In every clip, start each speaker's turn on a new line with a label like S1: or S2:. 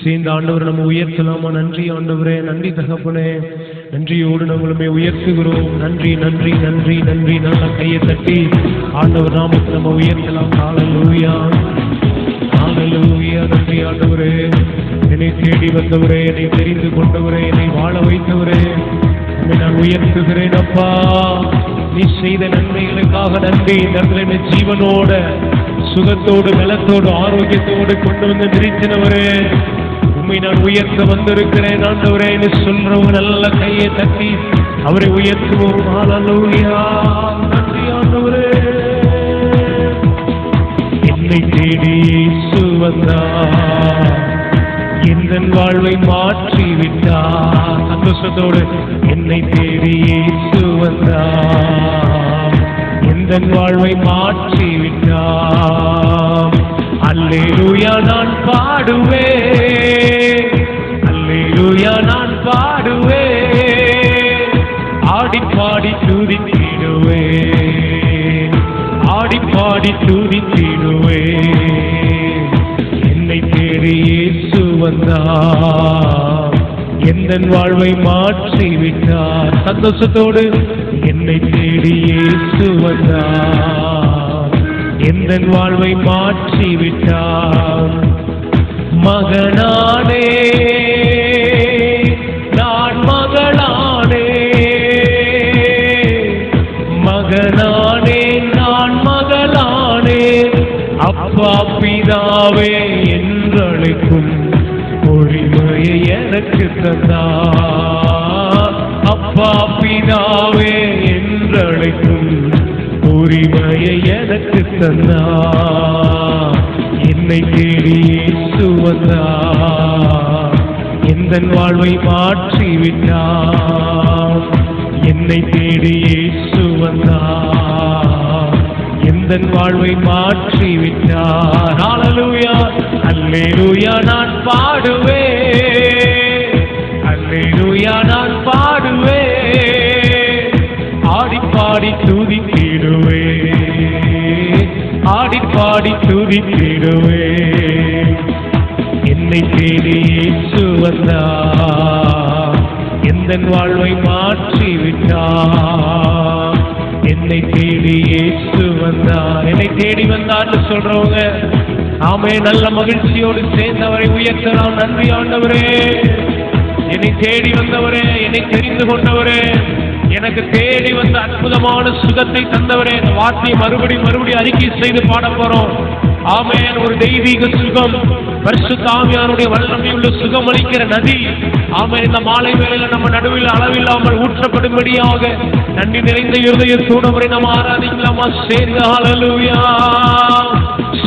S1: சேர்ந்த ஆண்டவர் நம்ம உயர்த்தலாமா? நன்றி ஆண்டவரே, நன்றி தகப்பனே, நன்றியோடு நம்மளுமே உயர்த்துகிறோம். நன்றி நன்றி நன்றி நன்றி. நல்ல கையை தட்டி ஆண்டவர் நாமத்தை நம்ம உயர்த்தலாம். ஹல்லேலூயா ஹல்லேலூயா. நன்றி ஆண்டவரே, என்னை தேடி வந்தவரே, என்னை தெரிந்து கொண்டவரே, என்னை வாழ வைத்தவரே, என்னை நான் உயர்த்துகிறேன் அப்பா. நீ செய்த நன்மைகளுக்காக நன்றி. நன்மை ஜீவனோட சுகத்தோடு பலத்தோடு ஆரோக்கியத்தோடு கொண்டு வந்து நிறுத்தினவரே, உம்மை நான் உயர்த்த வந்திருக்கிறேன் ஆண்டவரே என்று சொல்றவங்க நல்ல கையை தட்டி அவரை உயர்த்துவோம். ஹல்லேலூயா. நன்றி ஆண்டவரே. என்னை தேடி இயேசு வந்தார், என் வாழ்வை மாற்றி விட்டார். சந்தோஷத்தோடு என்னை தேடி இயேசு வந்தார், என் வாழ்வை மாற்றி விட்டார். அல்லேலூயா நான் பாடுவேன், அல்லேலூயா நான் பாடுவேன், ஆடி பாடி துதித்திடுவேன், ஆடி பாடி துதித்திடுவேன். என்னை தேடி இயேசு வந்தார், என் வாழ்வை மாற்றி விட்டார். சந்தோஷத்தோடு என்னை தேடி இயேசு வந்தார், என் வாழ்வை மாற்றி விட்டார். மகனானே நான் மகளானே, மகனானே நான் மகளானே, அப்பா பிதாவே என்றழைக்கும் உரிமையை எனக்கு தந்தார். அப்பா பிதாவே என்றழைக்கும் உரிமையை எனக்கு தந்தார். என்னை தேடி இயேசு வந்தார், என் வாழ்வை மாற்றி விட்டார். என்னை தேடி இயேசு வந்தார், என் வாழ்வை மாற்றி விட்டார். ஹல்லேலூயா அல்லேலூயா நான் பாடுவேன், அல்லேலூயா நான் பாடுவேன், ஆடி பாடி துதித்திடுவேன், ஆடி பாடி துதித்திடுவேன். என்னை தேடி இயேசு வந்தார், என் வாழ்வை மாற்றி விட்டார். என்னை தேடி இயேசு வந்தார். என்னை தேடி வந்தார்னு சொல்றவங்க ஆமே நல்ல மகிழ்ச்சியோடு சேர்ந்தவரை உயர்த்தலாம். நன்றி ஆண்டவரே, என்னை தேடி வந்தவரே, என்னை தெரிந்து கொண்டவரே, எனக்கு தேடி வந்த அற்புதமான சுகத்தை தந்தவரே. இந்த வார்த்தையை மறுபடியும் அறிக்கை செய்து பாட போறோம். ஆமென். ஒரு தெய்வீக சுகம், பரிசுத்த ஆவியானுடைய வல்லமையுள்ள சுகம் அளிக்கிற நதி. ஆமென். இந்த மாலை வேளையில நம்ம நடுவில் அளவில்லாமல் ஊற்றப்படும்படியாக நன்றி நிறைந்த இருதயத்தோடு அவரை நம்ம ஆராதிக்கலாமா? சேர்ந்து ஹல்லேலூயா.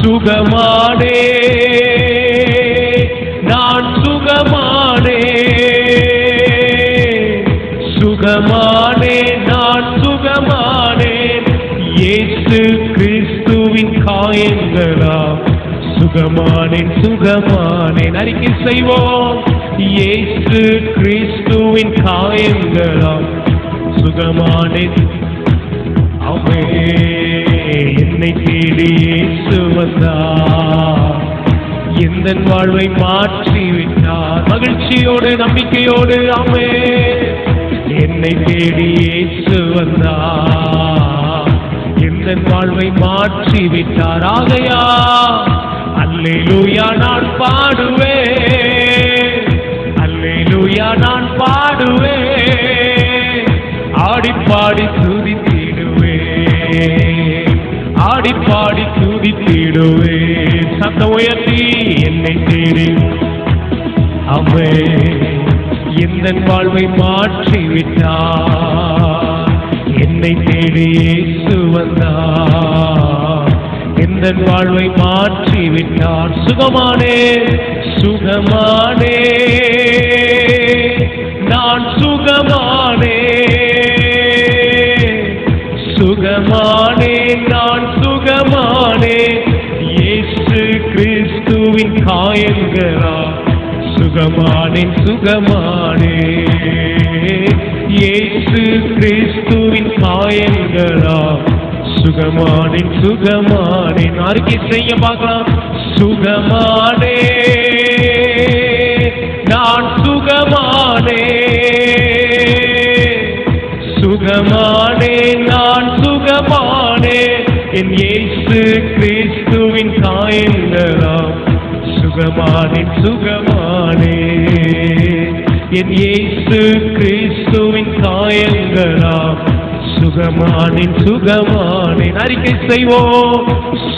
S1: சுகமானே நான் சுகமானே, சுகமானே நான் சுகமானே, இயேசு கிறிஸ்துவின் காயங்களால் சுகமானேன் சுகமானேன். அறிக்கை செய்வோம். இயேசு கிறிஸ்துவின் காயங்களால் சுகமானேன். ஆமென். என்னை தேடி இயேசு வந்தார், என் வாழ்வை மாற்றி விட்டார். மகிழ்ச்சியோடு நம்பிக்கையோடு ஆமென். என்னை தேடி இயேசு வந்தார், என் வாழ்வை மாற்றி விட்டார். ஆகையா அல்லேலூயா நான் பாடுவேன், அல்லேலூயா நான் பாடுவேன், ஆடி பாடி துதித்திடுவேன், ஆடி பாடி துதித்திடுவேன். சத்தம் உயர்த்தி என்னை தேடி ஆமென், என் வாழ்வை மாற்றி விட்டார். என்னை தேடி இயேசு வந்தார், என் வாழ்வை மாற்றி விட்டார். சுகமானே சுகமானே நான் சுகமானே, சுகமானே நான் சுகமானே, இயேசு கிறிஸ்துவின் காயங்களால் சுகமானேன் சுகமானேன், இயேசு கிறிஸ்துவின் காயங்களால் சுகமானேன் சுகமானேன். அறிக்கை செய்ய பார்க்கலாம். சுகமானேன் என் இயேசு கிறிஸ்துவின் காயங்களாம் சுகமானேன் சுகமானே. என் இயேசு கிறிஸ்துவின் காயங்களாம் சுகமானேன் சுகமானே. அறிக்கை செய்வோம்.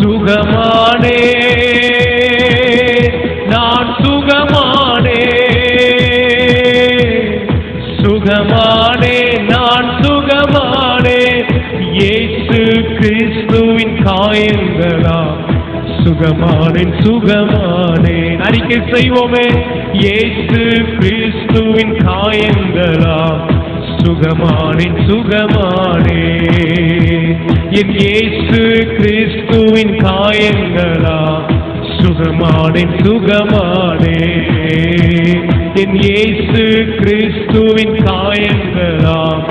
S1: சுகமானே நான் சுகமானே, சுகமானே நான் சுகமானே. இயேசு கிறிஸ்துவின் காயங்களாம் சுகமானேன் சுகமானே. அறிக்கை செய்வோமே. இயேசு கிறிஸ்துவின் காயங்களாம் சுகமானேன் சுகமானே. என் இயேசு கிறிஸ்துவின் காயங்களாம் சுகமானேன் சுகமானே. என் இயேசு கிறிஸ்துவின் காயங்களாம்.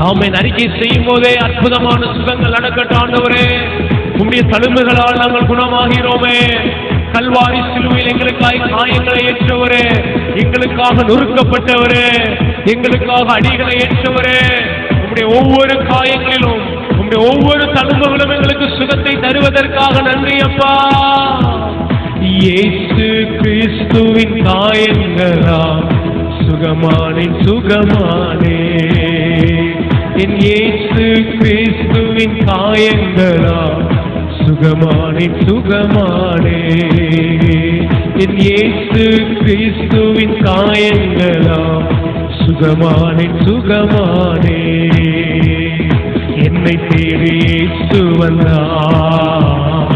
S1: ஆமென். அறிக்கை செய்யும் போதே அற்புதமான சுகங்கள் நடக்கட்டும். ஆண்டவரே, உம்முடைய தழும்புகளால் நாங்கள் குணமாகிறோமே. கல்வாரி சிலுவையில் எங்களுக்காக காயங்களை ஏற்றவரே, எங்களுக்காக நொறுக்கப்பட்டவரே, எங்களுக்காக அடிகளை ஏற்றவரே, உம்முடைய ஒவ்வொரு காயங்களிலும் உம்முடைய ஒவ்வொரு தழும்புகளும் எங்களுக்கு சுகத்தை தருவதற்காக நன்றி அப்பா. இயேசு கிறிஸ்துவின் காயங்களாம் சுகமானேன் சுகமானே. என் இயேசு கிறிஸ்துவின் காயங்களாம் சுகமானேன் சுகமானே. என் இயேசு கிறிஸ்துவின் காயங்களாம் சுகமானேன் சுகமானே. என்னை தேடி இயேசு வந்தார்,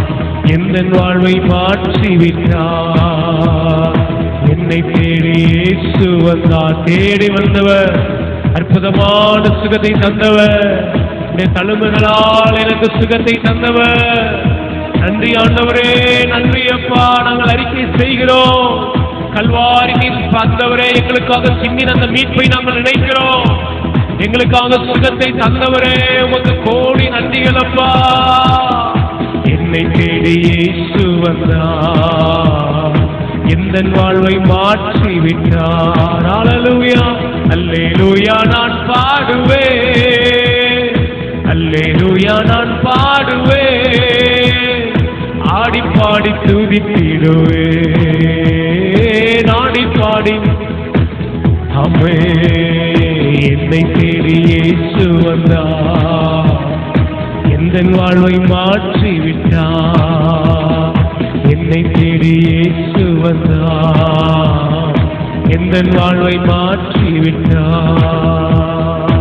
S1: எந்தன் வாழ்வை மாற்றிவிட்டார். என்னை தேடி இயேசு வந்தார். தேடி வந்தவர், அற்புதமான சுகத்தை தந்தவர், இந்த தழும்புகளால் எனக்கு சுகத்தை தந்தவர். நன்றி ஆண்டவரே, நன்றி அப்பா. நாங்கள் அறிக்கை செய்கிறோம். கல்வாரியில் பார்த்தவரே, எங்களுக்காக சிந்தின அந்த மீட்பை நாங்கள் நினைக்கிறோம். எங்களுக்காக சுகத்தை தந்தவரே, உமக்கு கோடி நன்றிகள் அப்பா. என்னை தேடி இயேசு வந்தார், எந்தன் வாழ்வை மாற்றி விட்டார். அல்லேலூயா அல்லேலூயா நான் பாடுவேன், அல்லேலூயா நான் பாடுவேன். ஆடி பாடி துதித்திடுவேன், ஆடி பாடி. அம்மே, என்னை தேடி இயேசு வந்தார், எந்தன் வாழ்வை மாற்றி விட்டார். என்னை தேடி இயேசு வந்தார், எந்தன் வாழ்வை மாற்றி விட்டார்.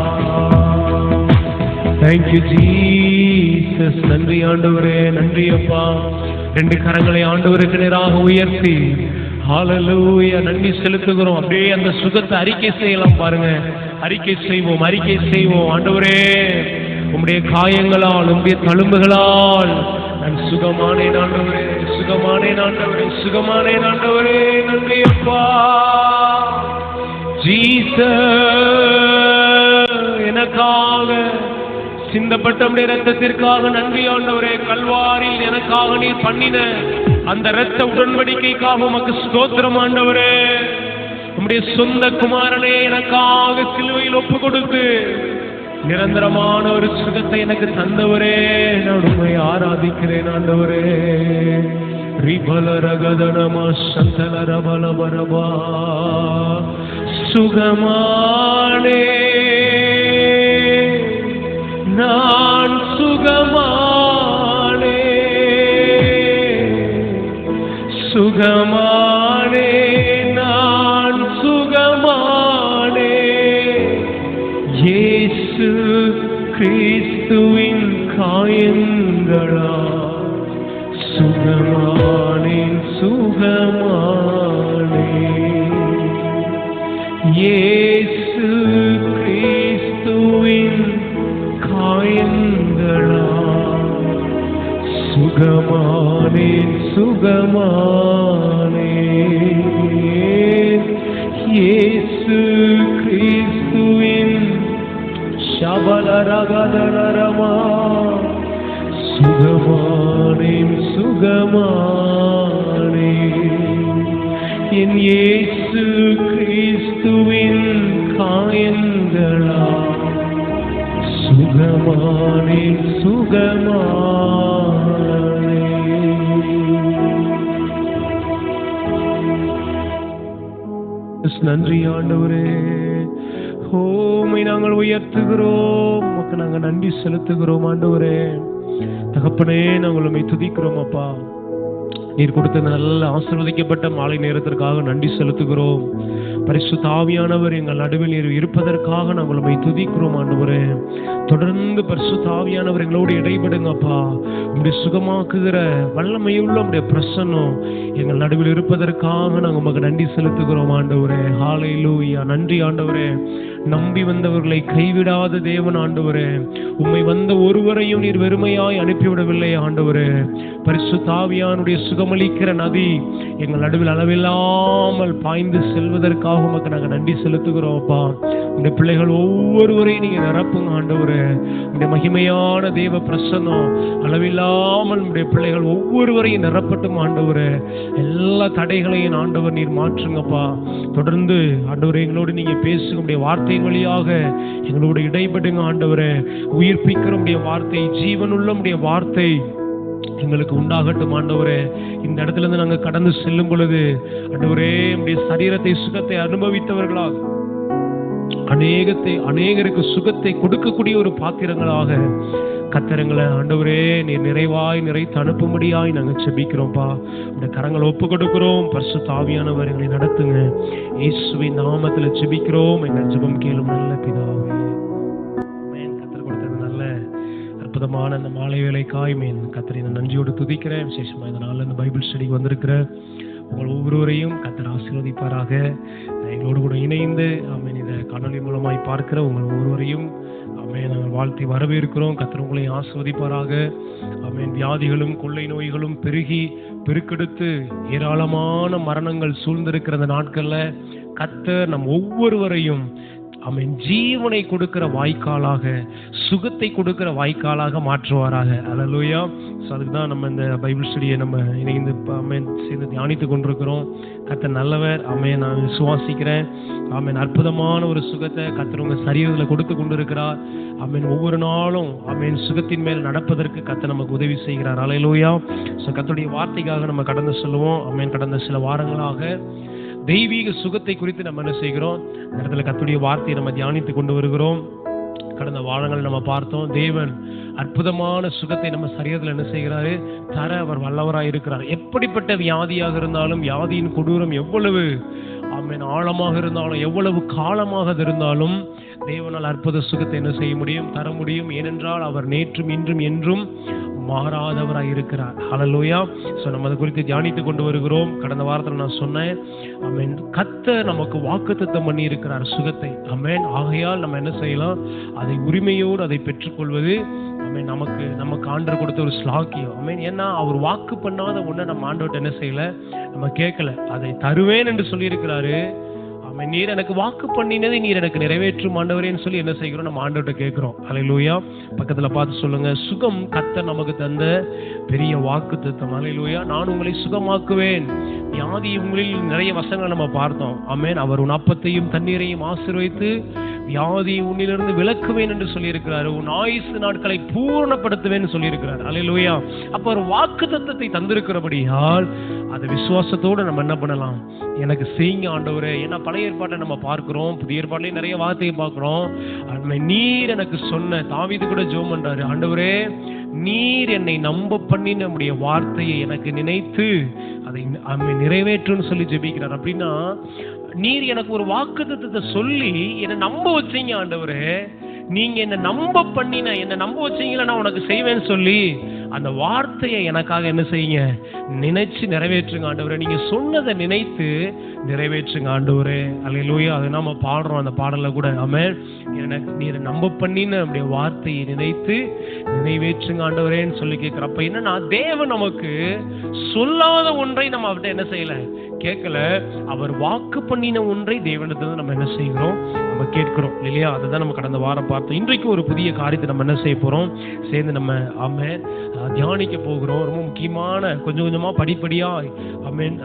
S1: Thank you Jesus. நன்றி ஆண்டவரே, நன்றி அப்பா. ரெண்டு கரங்களை ஆண்டவருக்கு நேராக உயர்த்தி ஹல்லேலூயா நன்றி செலுத்துகிறோம். அப்படியே அந்த சுகத்தை அறிக்கை செய்யலாம் பாருங்க. அறிக்கை செய்வோம், அறிக்கை செய்வோம். ஆண்டவரே, உம்முடைய காயங்களால், உம்முடைய தழும்புகளால் நான் சுகமானேன் ஆண்டவரே, சுகமானேன் ஆண்டவரே, சுகமானேன் ஆண்டவரே. நன்றி அப்பா. ஜீசஸ், எனக்காக சிந்தப்பட்ட உம்முடைய இரத்தத்திற்காக நன்றி ஆண்டவரே. கல்வாரியில் எனக்காக நீர் பண்ணின அந்த இரத்த உடன்படிக்கைக்காக உமக்கு ஸ்தோத்திரம் ஆண்டவரே. உம்முடைய சொந்த குமாரனே எனக்காக சிலுவையில் ஒப்பு கொடுத்து நிரந்தரமான ஒரு சுகத்தை எனக்கு தந்தவரே, நான் உம்மை ஆராதிக்கிறேன் ஆண்டவரே. ரிபலரகதனமா சந்தலரபலபரபா. சுகமானே நான் சுகமானே, சுகமானே நான் சுகமானே. இயேசு கிறிஸ்துவின் காயங்களால் சுகமானேன் சுகமானே. இயேசு கிறிஸ்துவின் காயங்களால் சுகமானேன் சுகமானே. இயேசு கிறிஸ்துவின் ஷபலரகதரமா சுகமானேன் சுகமானே. என் இயேசு கிறிஸ்துவின் காயங்களால் சுகமானேன் சுகமானே சுகமானே. நன்றி ஆண்டவரே, உம்மை நாங்கள் உயர்த்துகிறோம், உமக்கு நாங்கள் நன்றி செலுத்துகிறோம் ஆண்டவரே. தகப்பனே, நாங்கள் உம்மை துதிக்கிறோம் அப்பா. நீர் கொடுத்த நல்ல ஆசீர்வதிக்கப்பட்ட மாலை நேரத்திற்காக நன்றி செலுத்துகிறோம். பரிசுத்த ஆவியானவர் எங்கள் நடுவில் நீர் இருப்பதற்காக நாங்கள் உம்மை துதிக்கிறோம் ஆண்டவரே. தொடர்ந்து பரிசுத்த ஆவியானவர் எங்களோடு இடைபடுங்கப்பா. உம்முடைய சுகமாக்குகிற வல்லமையுள்ள உம்முடைய பிரசன்னம் எங்கள் நடுவில் இருப்பதற்காக நாங்கள் உமக்கு நன்றி செலுத்துகிறோம் ஆண்டவரே. ஹல்லேலூயா. நன்றி ஆண்டவரே. நம்பி வந்தவர்களை கைவிடாத தேவன் ஆண்டவரே. உம்மை வந்த ஒருவரையும் நீர் வெறுமையாய் அனுப்பிவிடவில்லை ஆண்டவரே. பரிசுத்த ஆவியானுடைய சுகமளிக்கிற நதி எங்கள் நடுவில் அளவில்லாமல் பாய்ந்து செல்வதற்காக உமக்கு நாங்கள் நன்றி செலுத்துகிறோம் அப்பா. உடைய பிள்ளைகள் ஒவ்வொருவரையும் நீங்க நிரப்புங்க ஆண்டவரே. உடைய மகிமையான தேவ பிரசன்னம் அளவில்லாமல் உடைய பிள்ளைகள் ஒவ்வொருவரையும் நிரப்பட்டும் ஆண்டவரே. எல்லா தடைகளையும் ஆண்டவர் நீர் மாற்றுங்கப்பா. தொடர்ந்து ஆண்டவரே எங்களோடு நீங்க பேசுங்க. உடைய வார்த்தையின் வழியாக எங்களோடு இடைபடுங்க ஆண்டவரே. உயிர்ப்பிக்கிற உடைய வார்த்தை, ஜீவனுள்ள உடைய வார்த்தை எங்களுக்கு உண்டாகட்டும் ஆண்டவரே. இந்த இடத்துல இருந்து நாங்கள் கடந்து செல்லும் பொழுது ஆண்டவரே, உடைய சரீரத்தை சுகத்தை அனுபவித்தவர்களாக அநேகருக்கு சுகத்தை கொடுக்கக்கூடிய ஒரு பாத்திரங்களாக கத்தரங்களை ஆண்டவரே நீர் நிறைத்து அனுப்பும்படியாய் நாங்கள் செபிக்கிறோம்ப்பா. இந்த கரங்களை ஒப்பு கொடுக்கிறோம். பரிசுத்த ஆவியானவர் எங்களை நடத்துங்க. இயேசுவின் நாமத்தில் செபிக்கிறோம். எங்கள் ஜெபம் கேளும் நல்ல பிதாவே. கத்தர் கொடுத்தது நல்ல அற்புதமான இந்த மாலை வேளைக்காய் கத்தரை நான் நன்றியோடு துதிக்கிறேன். விசேஷமாக இந்த நாளில் இந்த பைபிள் ஸ்டடிக்கு வந்திருக்கிற உங்கள் ஒவ்வொருவரையும் கத்தர் ஆசீர்வதிப்பாராக. எங்களோடு கூட இணைந்து இந்த காணொலி மூலமாய் பார்க்கிற உங்கள் ஒவ்வொருவரையும் நாங்கள் வாழ்த்தி வரவேற்கிறோம். கத்தர் உங்களை ஆசீர்வதிப்பாராக. வியாதிகளும் கொள்ளை நோய்களும் பெருக்கெடுத்து ஏராளமான மரணங்கள் சூழ்ந்திருக்கிற அந்த நாட்கள்ல கத்தர் நம் ஒவ்வொருவரையும் ஜீவனை கொடுக்கிற வாய்க்காலாக, சுகத்தை கொடுக்கிற வாய்க்காலாக மாற்றுவாராக. அல்லேலூயா. அதுக்குதான் நம்ம இந்த பைபிள் ஸ்டடியை நம்ம இணைந்து சேர்ந்து தியானித்து கொண்டிருக்கிறோம். கர்த்தர் நல்லவர். நான் விசுவாசிக்கிறேன். அற்புதமான ஒரு சுகத்தை கர்த்தர் உங்க சரீரத்தில் கொடுத்து கொண்டிருக்கிறார். ஒவ்வொரு நாளும் சுகத்தின் மேல் நடப்பதற்கு கர்த்தர் நமக்கு உதவி செய்கிறார். அல்லேலூயா. கர்த்தருடைய வார்த்தைக்காக நம்ம கடந்து செல்வோம். கடந்த சில வாரங்களாக தெய்வீக சுகத்தை குறித்து நம்ம என்ன செய்கிறோம், இந்த இடத்துல கர்த்தருடைய வார்த்தையை நம்ம தியானித்து கொண்டு வருகிறோம். கடந்த வாரங்கள் நம்ம பார்த்தோம், தேவன் அற்புதமான சுகத்தை நம்ம சரீரத்தில் என்ன செய்கிறாரு, தர அவர் வல்லவராக இருக்கிறார். எப்படிப்பட்ட வியாதியாக இருந்தாலும், வியாதியின் கொடூரம் எவ்வளவு ஆழமாக இருந்தாலும், எவ்வளவு காலமாக இருந்தாலும் தேவனால் அற்புத சுகத்தை என்ன செய்ய முடியும், தர முடியும். ஏனென்றால் அவர் நேற்றும் இன்றும் என்றும் மாறாதவராய் இருக்கிறார். ஹல்லேலூயா. நம்ம அதை குறித்து தியானித்து கொண்டு வருகிறோம். கடந்த வாரத்தில் நான் சொன்னேன், கர்த்தர் நமக்கு வாக்குத்தத்தம் பண்ணி இருக்கிறார் சுகத்தை. ஆகையால் நம்ம என்ன செய்யலாம், அதை உரிமையோடு அதை பெற்றுக்கொள்வது நமக்கு ஆண்டவர் கொடுத்த ஒரு ஸ்லாக்கியம். ஏன்னா அவர் வாக்கு பண்ணாத ஒண்ணு நம்ம ஆண்டவர்கிட்ட என்ன செய்யல, நம்ம கேட்கல. அதை தருவேன் என்று சொல்லி இருக்கிறாரு. நீர் எனக்கு வாக்கு பண்ணினதை நீர் எனக்கு நிறைவேற்றும் ஆண்டவரேன்னு சொல்லி என்ன செய்கிறோம், நம்ம ஆண்டவர்கிட்ட கேட்கிறோம். அல்லேலூயா. பக்கத்துல பார்த்து சொல்லுங்க, சுகம் கர்த்தர் நமக்கு தந்த பெரிய வாக்குத்தத்தம். அல்லேலூயா. நான் உங்களை சுகமாக்குவேன். வியாதி உங்களில் நிறைய வசனங்களை நம்ம பார்த்தோம். அவர் உன் அப்பத்தையும் தண்ணீரையும் ஆசீர்வதித்து வியாதி உன்னிலிருந்து விலக்குவேன் என்று சொல்லி இருக்கிறார். உன் ஆயுசு நாட்களை பூர்ணப்படுத்துவேன் சொல்லி இருக்கிறார். அல்லேலூயா. அப்ப ஒரு வாக்குத்தத்தத்தை தந்திருக்கிறபடியால் அதை விசுவாசத்தோடு நம்ம என்ன பண்ணலாம், எனக்கு செய்யுங்க ஆண்டவரே. ஏன்னா பழைய ஏற்பாட்டை நம்ம பார்க்கிறோம், புதிய ஏற்பாட்டிலையும் நிறைய வார்த்தையை பார்க்கிறோம். நீர் எனக்கு சொன்ன, தாவீது கூட ஜெபம் பண்றாரு, ஆண்டவரே நீர் என்னை நம்ப பண்ணி நம்முடைய வார்த்தையை எனக்கு நினைத்து அதை நிறைவேற்றுன்னு சொல்லி ஜெபிக்கிறார். அப்படின்னா நீர் எனக்கு ஒரு வாக்குத்தத்தத்தை சொல்லி என்னை நம்ப வச்சீங்க ஆண்டவரே. நீங்க என்ன நம்ப பண்ணின, என்ன நம்ப வச்சீங்களா, நான் உனக்கு செய்வேன்னு சொல்லி அந்த வார்த்தையை எனக்காக என்ன செய்யுங்க, நினைச்சு நிறைவேற்றுங்க ஆண்டவரே. நீங்க சொன்னதை நினைத்து நிறைவேற்றுங்க ஆண்டவரே. அல்லேலூயா. அதை நாம பாடுறோம் அந்த பாடல கூட. எனக்கு நீரை நம்ப பண்ணின நம்முடைய வார்த்தையை நினைத்து நிறைவேற்றுங்க ஆண்டவரேன்னு சொல்லி கேட்கிறப்ப என்னன்னா, தேவன் நமக்கு சொல்லாத ஒன்றை நம்ம அவர்கிட்ட என்ன செய்யல, கேட்கல. அவர் வாக்கு பண்ணின ஒன்றை தேவனிடத்துல நம்ம என்ன செய்கிறோம், நம்ம கேட்கிறோம் இல்லையா? அதுதான் நம்ம கடந்த வாரம் பார்த்தோம். இன்றைக்கு ஒரு புதிய காரியத்தை நம்ம என்ன செய்ய போறோம், சேர்ந்து நம்ம தியானிக்க போகிறோம். ரொம்ப முக்கியமான கொஞ்சம் கொஞ்சமா படிப்படியா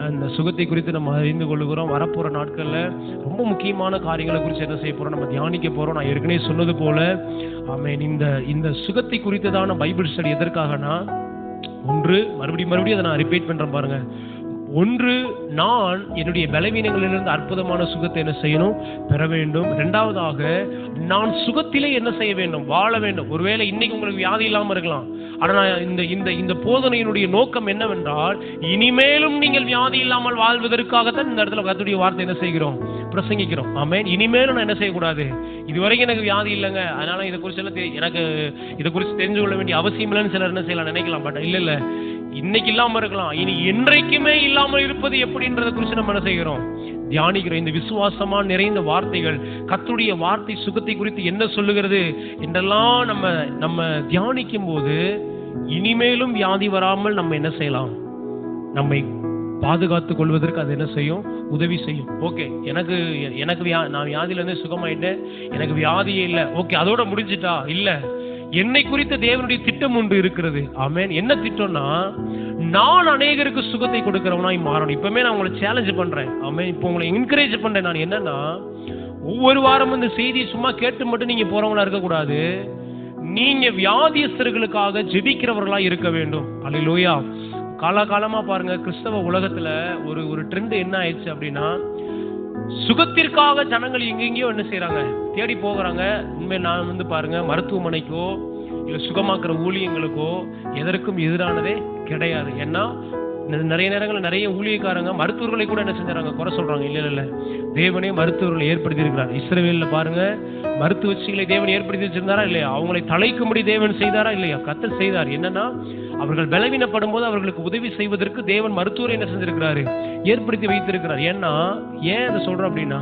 S1: அந்த சுகத்தை குறித்து நம்ம அறிந்து கொள்ளுகிறோம். வரப்போற நாட்கள்ல ரொம்ப முக்கியமான காரியங்களை குறித்து என்ன செய்ய போறோம், நம்ம தியானிக்க போறோம். நான் ஏற்கனவே சொன்னது போல இந்த சுகத்தை குறித்ததான பைபிள் ஸ்டடி எதற்காகனா, ஒன்று மறுபடியும் அதை நான் ரிப்பீட் பண்றேன் பாருங்க. ஒன்று, நான் என்னுடைய பலவீனங்களிலிருந்து அற்புதமான சுகத்தை என்ன செய்யணும், பெற வேண்டும். இரண்டாவதாக, நான் சுகத்திலே என்ன செய்ய வேண்டும், வாழ வேண்டும். ஒருவேளை இன்னைக்கு உங்களுக்கு வியாதி இல்லாம இருக்கலாம், ஆனா இந்த போதனையினுடைய நோக்கம் என்னவென்றால், இனிமேலும் நீங்கள் வியாதி இல்லாமல் வாழ்வதற்காகத்தான் இந்த இடத்துல கர்த்தருடைய வார்த்தை என்ன செய்கிறோம், பிரசங்கிக்கிறோம். ஆமென். இனிமேலும் நான் என்ன செய்யக்கூடாது, இதுவரைக்கும் எனக்கு வியாதி இல்லைங்க, அதனால இதை குறிச்சு எனக்கு இதை குறித்து தெரிஞ்சு கொள்ள வேண்டிய அவசியம் இல்லைன்னு சிலர் என்ன செய்யலாம், நினைக்கலாம். பட் இல்ல, இன்னைக்கு இல்லாம இருக்கலாம், இனி என்றைக்குமே இல்லாமல் இருப்பது எப்படின்றத குறித்து நம்ம என்ன செய்கிறோம், தியானிக்கிறோம். இந்த விசுவாசமா நிறைந்த வார்த்தைகள், கர்த்தருடைய வார்த்தை சுகத்தை குறித்து என்ன சொல்லுகிறது என்றெல்லாம் நம்ம தியானிக்கும் போது இனிமேலும் வியாதி வராமல் நம்ம என்ன செய்யலாம், நம்மை பாதுகாத்துக் கொள்வதற்கு அது என்ன செய்யும், உதவி செய்யும். ஓகே, எனக்கு நான் வியாதியில இருந்து சுகமாயிட்டேன், எனக்கு வியாதியே இல்லை, ஓகே, அதோட முடிஞ்சிட்டா? இல்ல, என்னை குறித்த தேவனுடைய திட்டம் ஒன்று இருக்கிறது. ஆமென். என்ன திட்டம்னா, நான் அநேகருக்கு சுகத்தை கொடுக்கிறவனாய் மாறணும். இப்பவுமே நான் உங்களை சேலஞ்ச் பண்றேன். ஆமென். இப்போ உங்களை என்கரேஜ் பண்றேன். நான் என்னன்னா, ஒவ்வொரு வாரமும் இந்த செய்தியை சும்மா கேட்டு மட்டும் நீங்க போறவங்களா இருக்கக்கூடாது. நீங்க வியாதியஸ்தர்களுக்காக ஜெபிக்கிறவர்களா இருக்க வேண்டும். அல்லேலூயா. காலகாலமா பாருங்க, கிறிஸ்தவ உலகத்துல ஒரு ட்ரெண்ட் என்ன ஆயிடுச்சு அப்படின்னா, சுகத்திற்காக ஜனங்கள் எங்கெங்கயோ என்ன செய்யறாங்க, தேடி போகிறாங்க. உண்மை நான் பாருங்க, மருத்துவமனைக்கோ இல்ல சுகமாக்குற ஊழியங்களுக்கோ எதற்கும் எதிரானதே கிடையாது. ஏன்னா நிறைய நேரங்களில் நிறைய ஊழியக்காரங்க மருத்துவர்களை கூட என்ன செஞ்சாங்க, குறை சொல்றாங்க. இல்ல, தேவனே மருத்துவர்களை ஏற்படுத்தி இருக்கிறார். இஸ்ரவேல்ல பாருங்க, மருத்துவச்சிகளை தேவன் ஏற்படுத்தி வச்சிருந்தாரா இல்லையா? அவங்களை தலைக்கும்படி தேவன் செய்தாரா இல்லையா? கர்த்தர் செய்தார். என்னன்னா, அவர்கள் பலவீனப்படும் போது அவர்களுக்கு உதவி செய்வதற்கு தேவன் மருத்துவரை என்ன செஞ்சிருக்கிறாரு, ஏற்படுத்தி வைத்திருக்கிறார். ஏன் அதை சொல்றோம் அப்படின்னா,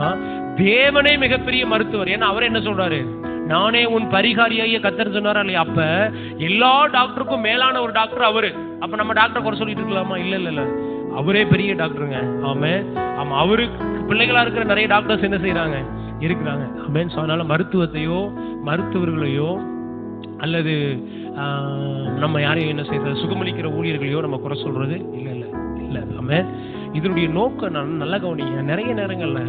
S1: தேவனே மிகப்பெரிய மருத்துவர். ஏன்னா அவர் என்ன சொல்றாரு, நானே உன் பரிகாரியாகிய கர்த்தர் சொன்னாரா இல்லையா? அப்ப எல்லா டாக்டருக்கும் மேலான ஒரு டாக்டர் அவரு. அப்ப நம்ம டாக்டர் குறை சொல்லிட்டு இருக்கலாமா? இல்ல, அவரே பெரிய டாக்டருங்க. ஆமா, அவருக்கு பிள்ளைகளா இருக்கிற நிறைய டாக்டர்ஸ் என்ன செய்யறாங்க, இருக்கிறாங்க. ஆமென். அதனால மருத்துவத்தையோ மருத்துவர்களையோ அல்லது நம்ம யாரையும் என்ன செய்யறது, சுகமளிக்கிற ஊழியர்களையோ நம்ம குறை சொல்றது இல்ல. ஆமென். இதனுடைய நோக்கம் நல்ல கவனிங்க. நிறைய நேரங்கள்ல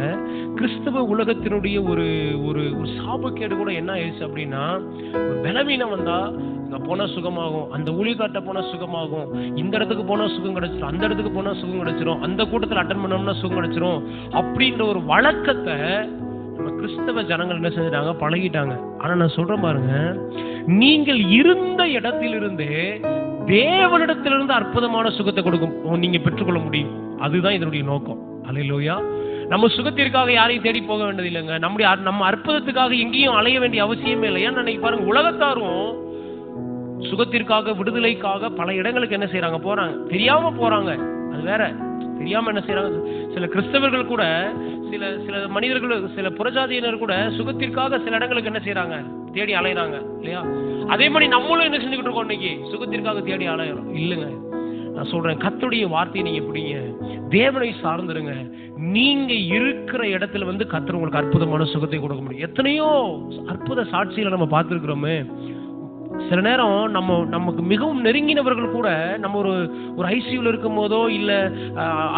S1: கிறிஸ்தவ உலகத்தினுடைய ஒரு சாபக்கேடு கூட என்ன ஆயிடுச்சு அப்படின்னா, ஒரு பலவீனம் வந்தா இங்க போனா சுகமாகும், அந்த ஊழியக்காட்ட போனா சுகமாகும், இந்த இடத்துக்கு போனா சுகம் கிடைச்சிடும், அந்த இடத்துக்கு போனா சுகம் கிடைச்சிடும், அந்த கூட்டத்தில் அட்டன் பண்ணோம்னா சுகம் கிடைச்சிடும் அப்படின்ற ஒரு வழக்கத்தை நம்ம கிறிஸ்தவ ஜனங்கள் என்ன செஞ்சிட்டாங்க, பழகிட்டாங்க. ஆனா நான் சொல்றேன் பாருங்க, நீங்கள் இருந்த இடத்திலிருந்தே தேவனிடத்திலிருந்து அற்புதமான சுகத்தை கொடுக்கும் நீங்க பெற்றுக்கொள்ள முடியும். அதுதான் இதனுடைய நோக்கம். அல்லேலூயா. நம்ம சுகத்திற்காக யாரையும் தேடி போக வேண்டியது இல்லைங்க. நம்ம அற்புதத்துக்காக எங்கேயும் அலைய வேண்டிய அவசியமே இல்லை. ஏன்னா இன்னைக்கு பாருங்க, உலகத்தாரும் சுகத்திற்காக விடுதலைக்காக பல இடங்களுக்கு என்ன செய்யறாங்க, போறாங்க. தெரியாம போறாங்க, அது வேற. தெரியாம என்ன செய்யறாங்க, சில கிறிஸ்தவர்கள் கூட சில மனிதர்கள் சில புறஜாதியினர் கூட சுகத்திற்காக சில இடங்களுக்கு என்ன செய்யறாங்க, தேடி அலையறாங்க இல்லையா? அதே மாதிரி நம்மளும் என்ன செஞ்சுக்கிட்டு இருக்கோம், இன்னைக்கு சுகத்திற்காக தேடி அலையறோம். இல்லைங்க, நான் சொல்றேன், கர்த்தருடைய வார்த்தையை நீங்க எப்படிங்க, தேவனை சார்ந்துருங்க. நீங்க இருக்கிற இடத்துல கர்த்தர் உங்களுக்கு அற்புதமான சுகத்தை கொடுக்க முடியும். எத்தனையோ அற்புத சாட்சிகளை நம்ம பார்த்திருக்கிறோமே. சில நேரம் நமக்கு மிகவும் நெருங்கினவர்கள் கூட நம்ம ஒரு ஐசியூல இருக்கும் போதோ இல்ல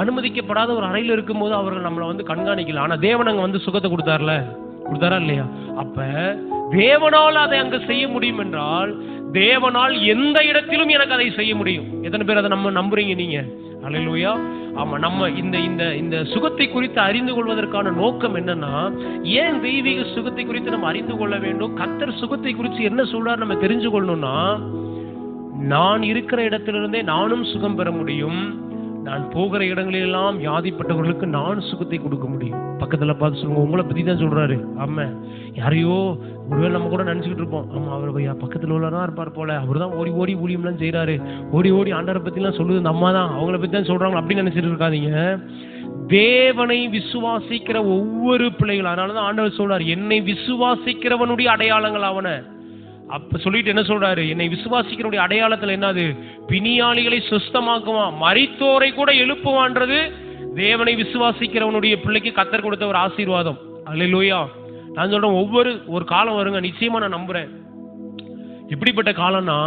S1: அனுமதிக்கப்படாத ஒரு அறையில் இருக்கும் போதோ அவர்கள் நம்மளை கண்காணிக்கல. ஆனா தேவன் அங்க சுகத்தை கொடுத்தாரா இல்லையா? அப்ப தேவனால் அதை அங்க செய்ய முடியும் என்றால், தேவனால் எந்த இடத்திலும் எனக்கு அதை செய்ய முடியும். எத்தனை பேர் அதை நம்ம நம்புறீங்க நீங்க? அல்லேலூயா. ஆமா, நம்ம இந்த சுகத்தை குறித்து அறிந்து கொள்வதற்கான நோக்கம் என்னன்னா, ஏன் தெய்வீக சுகத்தை குறித்து நம்ம அறிந்து கொள்ள வேண்டும், கர்த்தர் சுகத்தை குறித்து என்ன சொல்றாரு நம்ம தெரிஞ்சு கொள்ளணும்னா, நான் இருக்கிற இடத்திலிருந்தே நானும் சுகம் பெற முடியும். நான் போகிற இடங்களெல்லாம் வியாதிப்பட்டவர்களுக்கு நான் சுகத்தை கொடுக்க முடியும். பக்கத்துல பார்த்து சொல்லுங்க, உங்களை பத்தி தான் சொல்றாரு. ஆமா, யாரையோ ஒருவேளை நம்ம கூட நினைச்சுக்கிட்டு இருப்போம், ஆமா அவர் பக்கத்துல உள்ளதான் இருப்பார் போல, அவர் தான் ஓடி ஓடி ஊழியம்லாம் செய்யறாரு, ஓடி ஆண்டவரை பத்தி எல்லாம் சொல்லுது இந்த அம்மா தான், அவங்கள பத்தி தான் சொல்றாங்க அப்படின்னு நினைச்சிட்டு இருக்காதீங்க. தேவனை விசுவாசிக்கிற ஒவ்வொரு பிள்ளைகள், அதனாலதான் ஆண்டவர் சொல்றாரு, என்னை விசுவாசிக்கிறவனுடைய அடையாளங்கள் அவனை. அப்ப சொல்லிட்டு என்ன சொல்றாரு, என்னை விசுவாசிக்கிறவனுடைய அடையாளத்துல என்னது, பிணியாளிகளை சுஸ்தமாக்குவான், மரித்தோரை கூட எழுப்புவான்றது
S2: தேவனை விசுவாசிக்கிறவனுடைய பிள்ளைக்கு கர்த்தர் கொடுத்த ஒரு ஆசீர்வாதம். அல்லேலூயா. நான் சொல்றேன், ஒரு காலம் வருங்க, நிச்சயமா நான் நம்புறேன். எப்படிப்பட்ட காலம்னா,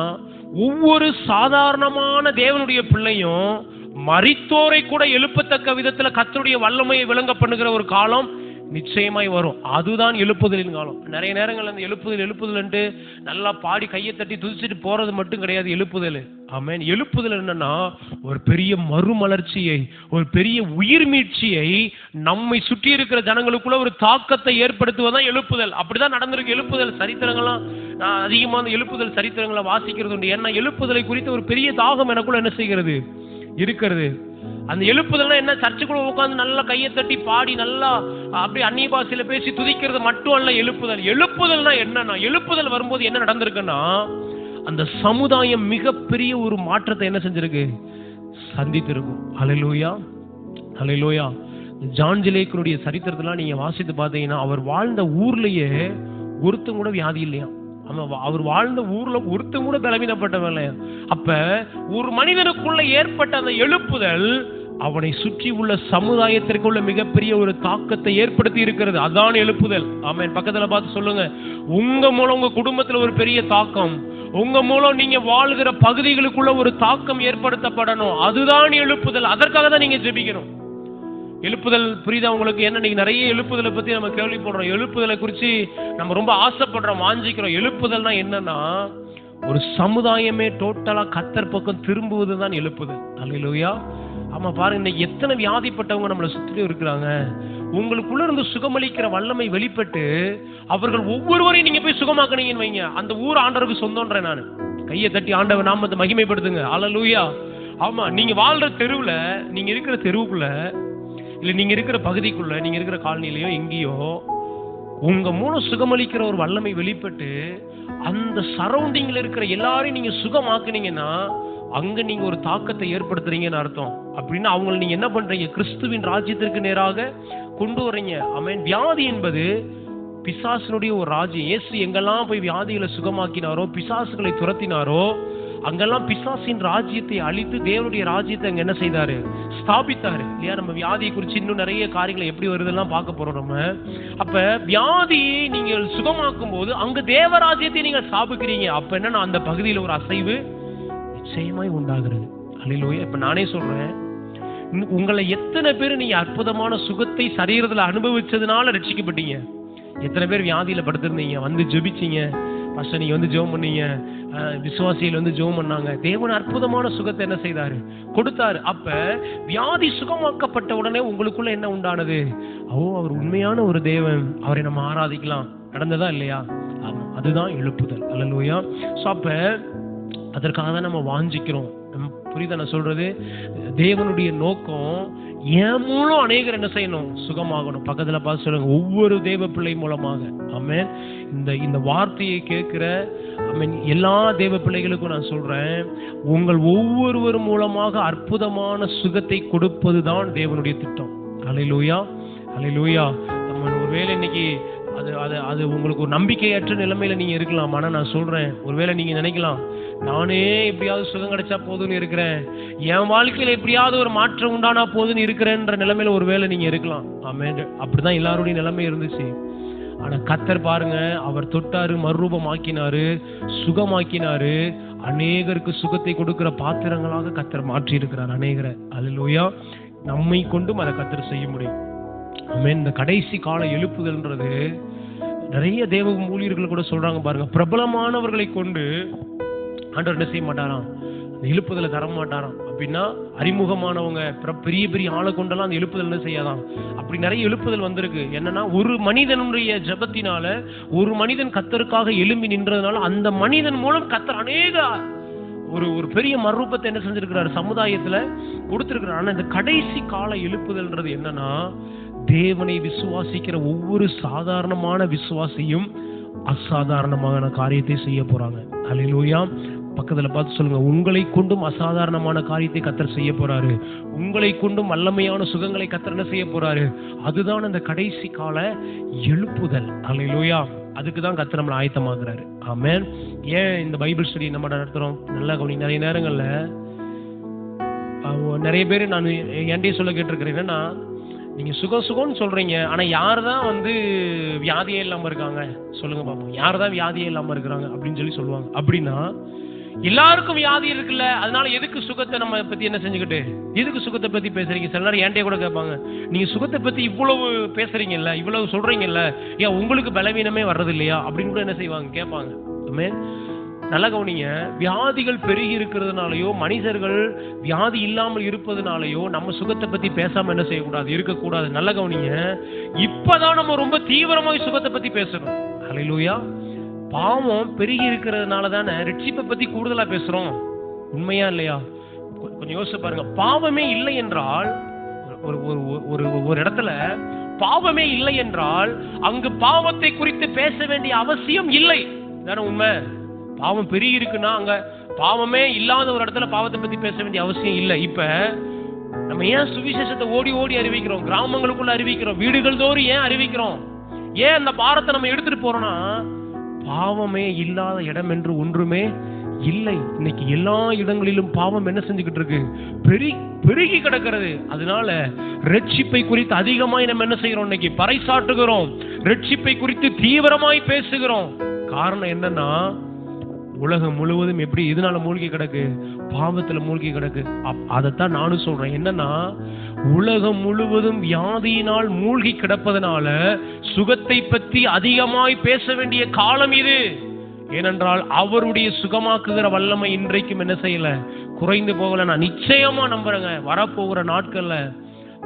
S2: ஒவ்வொரு சாதாரணமான தேவனுடைய பிள்ளையும் மரித்தோரை கூட எழுப்பத்தக்க விதத்துல கர்த்தருடைய வல்லமையை விளங்க பண்ணுகிற ஒரு காலம் நிச்சயமாய் வரும். அதுதான் எழுப்புதலின் காலம். நிறைய நேரங்கள் அந்த எழுப்புதல்ன்ட்டு நல்லா பாடி கையை தட்டி துதிச்சுட்டு போறது மட்டும் கிடையாது எழுப்புதல். ஆமென். எழுப்புதல் என்னன்னா, ஒரு பெரிய மறுமலர்ச்சியை, ஒரு பெரிய உயிர் மீட்சியை நம்மை சுற்றி இருக்கிற ஜனங்களுக்குள்ள ஒரு தாக்கத்தை ஏற்படுத்துவதுதான் எழுப்புதல். அப்படிதான் நடந்திருக்கு எழுப்புதல் சரித்திரங்கள்லாம். நான் அதிகமா அந்த எழுப்புதல் சரித்திரங்களை வாசிக்கிறது உண்டு. ஏன்னா எழுப்புதலை குறித்த ஒரு பெரிய தாகம் எனக்குள்ள என்ன செய்கிறது இருக்கிறது. அந்த எழுப்புதல்னா என்ன, சர்ச்சுக்குள்ள உட்காந்து நல்லா கையை தட்டி பாடி நல்லா அப்படி அந்நிய பாஷையில பேசி துதிக்கிறது மட்டும் அல்ல எழுப்புதல். எழுப்புதல்னா என்னன்னா, எழுப்புதல் வரும்போது என்ன நடந்திருக்குன்னா, அந்த சமுதாயம் மிகப்பெரிய ஒரு மாற்றத்தை என்ன செஞ்சிருக்கு, சந்தித்திருக்கும். ஹல்லேலூயா, ஹல்லேலூயா. ஜான் ஜிலேக்கனுடைய சரித்திரத்தெல்லாம் நீங்க வாசித்து பார்த்தீங்கன்னா, அவர் வாழ்ந்த ஊர்லயே ஒருத்தன் கூட வியாதி இல்லையா. அவர் வாழ்ந்த ஊர்ல ஒருத்தன் கூட பலவீனப்பட்டவன் இல்லையா. அப்ப ஒரு மனிதனுக்குள்ள ஏற்பட்ட அந்த எழுப்புதல் அவனை சுற்றி உள்ள சமுதாயத்திற்கு உள்ள மிகப்பெரிய ஒரு தாக்கத்தை ஏற்படுத்தி இருக்கிறது. அதான் எழுப்புதல். ஆமென். பக்கத்துல பார்த்து சொல்லுங்க, உங்க மூலம் உங்க குடும்பத்துல ஒரு பெரிய தாக்கம், உங்க மூலம் நீங்க வாழ்கிற பகுதிகளுக்குள்ள ஒரு தாக்கம் ஏற்படுத்தப்படணும். அதுதான் எழுப்புதல். அதற்காக தான் நீங்க ஜெபிக்கணும். எழுப்புதல் புரியுதா உங்களுக்கு? என்ன, நீங்க நிறைய எழுப்புதலை பத்தி நம்ம கேள்விப்படுறோம். எழுப்புதலை குறித்து நம்ம ரொம்ப ஆசைப்படுறோம், வாஞ்சிக்கிறோம். எழுப்புதல்னா என்னன்னா, ஒரு சமுதாயமே டோட்டலா கர்த்தர் பக்கம் திரும்புவது தான் எழுப்புதல். அல்லேலூயா. ஆமா, பாருங்க, இன்னைக்கு எத்தனை வியாதிப்பட்டவங்க நம்மளை சுற்றி இருக்கிறாங்க. உங்களுக்குள்ள இருந்து சுகமளிக்கிற வல்லமை வெளிப்பட்டு அவர்கள் ஒவ்வொருவரையும் நீங்க போய் சுகமாக்குனீங்கன்னு வைங்க, அந்த ஊர் ஆண்டவருக்கு சொந்தம்ன்றேன் நான். கையை தட்டி ஆண்டவர் நாமத்தை மகிமைப்படுத்துங்க. அல்லேலூயா. ஆமா, நீங்க வாழ்ற தெருவுல, நீங்க இருக்கிற தெருவுக்குள்ள, இல்ல நீங்க இருக்கிற பகுதிக்குள்ள, நீங்க இருக்கிற காலனிலையோ எங்கேயோ உங்க மூலம் சுகமளிக்கிற ஒரு வல்லமை வெளிப்பட்டு அந்த சரௌண்டிங்ல இருக்கிற எல்லாரையும் நீங்க சுகமாக்குனீங்கன்னா அங்க நீங்க ஒரு தாக்கத்தை ஏற்படுத்துறீங்கன்னு அர்த்தம். அப்படின்னா அவங்களை நீங்க என்ன பண்றீங்க, கிறிஸ்துவின் ராஜ்யத்திற்கு நேராக கொண்டு வரீங்க. ஆமென். வியாதி என்பது பிசாசுனுடைய ஒரு ராஜ்யம். இயேசு எங்கெல்லாம் போய் வியாதிகளை சுகமாக்கினாரோ, பிசாசுகளை துரத்தினாரோ, அங்கெல்லாம் பிசாசின் ராஜ்யத்தை அழித்து தேவனுடைய ராஜ்யத்தை அங்க என்ன செய்தாரு, ஸ்தாபித்தாரு இல்லையா. நம்ம வியாதியை குறித்து இன்னும் நிறைய காரியங்களை எப்படி வருதெல்லாம் பார்க்க போறோம் நம்ம. அப்ப வியாதியை நீங்கள் சுகமாக்கும் போது அங்க தேவராஜ்யத்தை நீங்கள் ஸ்தாபிக்கிறீங்க. அப்ப என்னன்னா, அந்த பகுதியில் ஒரு அசைவு நிச்சயமாய் உண்டாகிறது. அல்லேலூயா. இப்ப நானே சொல்றேன், உங்களை எத்தனை பேர் நீங்க அற்புதமான சுகத்தை சரீரத்துல அனுபவிச்சதுனால ரட்சிக்கப்பட்டீங்க? எத்தனை பேர் வியாதியில படுத்திருந்தீங்க, வந்து ஜெபிச்சீங்க, பாஸ்டர் நீங்க வந்து ஜெபம் பண்ணீங்க, விசுவாசிகள் வந்து ஜெபம் பண்ணாங்க, தேவன் அற்புதமான சுகத்தை என்ன செய்தாரு, கொடுத்தாரு. அப்ப வியாதி சுகமாக்கப்பட்ட உடனே உங்களுக்குள்ள என்ன உண்டானது, அவர் உண்மையான ஒரு தேவன், அவரை நம்ம ஆராதிக்கலாம். நடந்ததா இல்லையா? ஆமா, அதுதான் எழுப்புதல். அல்லேலூயா. சோ அப்ப அதற்காக தான் நம்ம வாஞ்சிக்கிறோம். புரியுதா நான் சொல்றது? தேவனுடைய நோக்கம் என் மூலம் அநேகர் என்ன செய்யணும், சுகமாகணும். பக்கத்துல பார்த்து சொல்லுங்க, ஒவ்வொரு தேவ பிள்ளை மூலமாக. ஆமென். இந்த வார்த்தையை கேட்கிற எல்லா தேவ பிள்ளைகளுக்கும் நான் சொல்றேன், உங்கள் ஒவ்வொருவர் மூலமாக அற்புதமான சுகத்தை கொடுப்பது தான் தேவனுடைய திட்டம். அல்லேலூயா, அல்லேலூயா. நம்ம ஒருவேளை இன்னைக்கு அது உங்களுக்கு ஒரு நம்பிக்கையற்ற நிலைமையில நீங்க இருக்கலாம். ஆனா நான் சொல்றேன், ஒருவேளை நீங்க நினைக்கலாம், நானே எப்படியாவது சுகம் கிடைச்சா போதுன்னு இருக்கிறேன், என் வாழ்க்கையில எப்படியாவது ஒரு மாற்றம் உண்டானா போதுன்னு இருக்கிறேன்ற நிலைமையில ஒருவேளை நீங்க இருக்கலாம். ஆமென். அப்படிதான் எல்லாருடைய நிலைமை இருந்துச்சு. ஆனா கர்த்தர் பாருங்க, அவர் தொட்டாரு, மறுரூபமாக்கினாரு, சுகமாக்கினாரு. அநேகருக்கு சுகத்தை கொடுக்கிற பாத்திரங்களாக கர்த்தர் மாற்றி இருக்கிறார் அநேகரை. அல்லேலூயா. நம்மை கொண்டும் அதை கர்த்தர் செய்ய முடியும். ஆமென். இந்த கடைசி கால எழுப்புதல்ன்றது நிறைய தேவ ஊழியர்கள் கூட சொல்றாங்க பாருங்க, பிரபலமானவர்களை கொண்டு ஆண்டவர் என்ன செய்ய மாட்டாராம், அந்த எழுப்புதலை தர மாட்டாராம். அப்படின்னா அறிமுகமானவங்க, பெரிய பெரிய ஆளை கொண்டெல்லாம் அந்த எழுப்புதல் என்ன செய்யாதான். அப்படி நிறைய எழுப்புதல் வந்திருக்கு. என்னன்னா, ஒரு மனிதனுடைய ஜெபத்தினால, ஒரு மனிதன் கர்த்தருக்காக எழும்பி நின்றதுனால அந்த மனிதன் மூலம் கர்த்தர் அநேக ஒரு பெரிய மறுரூபத்தை என்ன செஞ்சிருக்கிறார், சமுதாயத்துல கொடுத்திருக்கிறார். ஆனா இந்த கடைசி கால எழுப்புதல்ன்றது என்னன்னா, தேவனை விசுவாசிக்கிற ஒவ்வொரு சாதாரணமான விசுவாசியும் அசாதாரணமான காரியத்தை செய்ய போறாங்க. அல்லேலூயா. பக்கத்துல பார்த்து சொல்லுங்க, உங்களை கொண்டும் அசாதாரணமான காரியத்தை கர்த்தர் செய்ய போறாரு. உங்களை கொண்டும் வல்லமையான சுகங்களை கர்த்தர் என்ன செய்ய போறாரு. அதுதான் அந்த கடைசி கால எழுப்புதல். அல்லேலூயா. அதுக்கு தான் கர்த்தர் நம்மளை ஆயத்தமாக்குறாரு. ஆமென். ஏன் இந்த பைபிள் ஸ்டடி நம்ம நடத்துறோம்? நல்லா கவனி. நிறைய நேரங்கள்ல நிறைய பேர் நான் என்கிட்டயே சொல்ல கேட்டிருக்கிறேன், என்னன்னா நீங்க சுகம்னு சொல்றீங்க, ஆனா யார் தான் வந்து வியாதியே இல்லாம இருக்காங்க சொல்லுங்க பாப்போம், யார் தான் வியாதியே இல்லாம இருக்கிறாங்க அப்படின்னு சொல்லுவாங்க. அப்படின்னா எல்லாருக்கும் வியாதி இருக்குல்ல, அதனால எதுக்கு சுகத்தை நம்ம பத்தி என்ன செஞ்சுக்கிட்டு, எதுக்கு சுகத்தை பத்தி பேசுறீங்க? சில நேரம் என்கிட்ட கூட கேட்பாங்க, நீங்க சுகத்தை பத்தி இவ்வளவு பேசுறீங்கல்ல, இவ்வளவு சொல்றீங்கல்ல, ஏன் உங்களுக்கு பலவீனமே வர்றது இல்லையா அப்படின்னு கூட என்ன செய்வாங்க, கேட்பாங்க. நல்ல கவனிங்க, வியாதிகள் பெருகி இருக்கிறதுனாலயோ மனிதர்கள் வியாதி இல்லாமல் இருப்பதுனாலயோ நம்ம சுகத்தை பத்தி பேசாம என்ன செய்யக்கூடாது, இருக்கக்கூடாது. நல்ல கவனிங்க, இப்பதான் நம்ம ரொம்ப தீவிரமாக சுகத்தை பத்தி பேசணும். ஹல்லேலூயா. பாவம் பெருகி இருக்கிறதுனால தானே ரட்சிப்பை பத்தி கூடுதலா பேசுறோம். உண்மையா இல்லையா? கொஞ்சம் யோசிச்சு பாருங்க. பாவமே இல்லை என்றால், ஒரு இடத்துல பாவமே இல்லை என்றால் அங்கு பாவத்தை குறித்து பேச வேண்டிய அவசியம் இல்லை தானே உண்மை? பாவம் பெருகி இருக்குன்னா அங்க பாவமே இல்லாத ஒரு இடத்துல பாவத்தை பத்தி பேச வேண்டிய அவசியம் இல்லை. இப்ப நம்ம ஏன் சுவிசேஷத்தை ஓடி ஓடி அறிவிக்கிறோம், கிராமங்களுக்குள்ள அறிவிக்கிறோம், வீடுகள் தோறும் ஏன் அறிவிக்கிறோம், ஏன் அந்த பாரத்தை நம்ம எடுத்துட்டு போறோம்னா, பாவமே இல்லாத இடம் என்று ஒன்றுமே இல்லை. இன்னைக்கு எல்லா இடங்களிலும் பாவம் என்ன செஞ்சுக்கிட்டு இருக்கு, பெருகி கிடக்கிறது. அதனால ரட்சிப்பை குறித்து அதிகமாய் நம்ம என்ன செய்யறோம், இன்னைக்கு பறைசாற்றுகிறோம், ரட்சிப்பை குறித்து தீவிரமாய் பேசுகிறோம். காரணம் என்னன்னா, உலகம் முழுவதும் எப்படி இதனால மூழ்கி கிடக்கு, பாவத்துல மூழ்கி கிடக்கு. அதைத்தான் நானும் சொல்றேன். என்னன்னா, உலகம் முழுவதும் வியாதியினால் மூழ்கி கிடப்பதனால சுகத்தை பற்றி அதிகமாய் பேச வேண்டிய காலம் இது. ஏனென்றால் அவருடைய சுகமாக்குகிற வல்லமை இன்றைக்கும் என்ன செய்யல, குறைந்து போகல. நான் நிச்சயமா நம்புறேங்க, வரப்போகிற நாட்கள்ல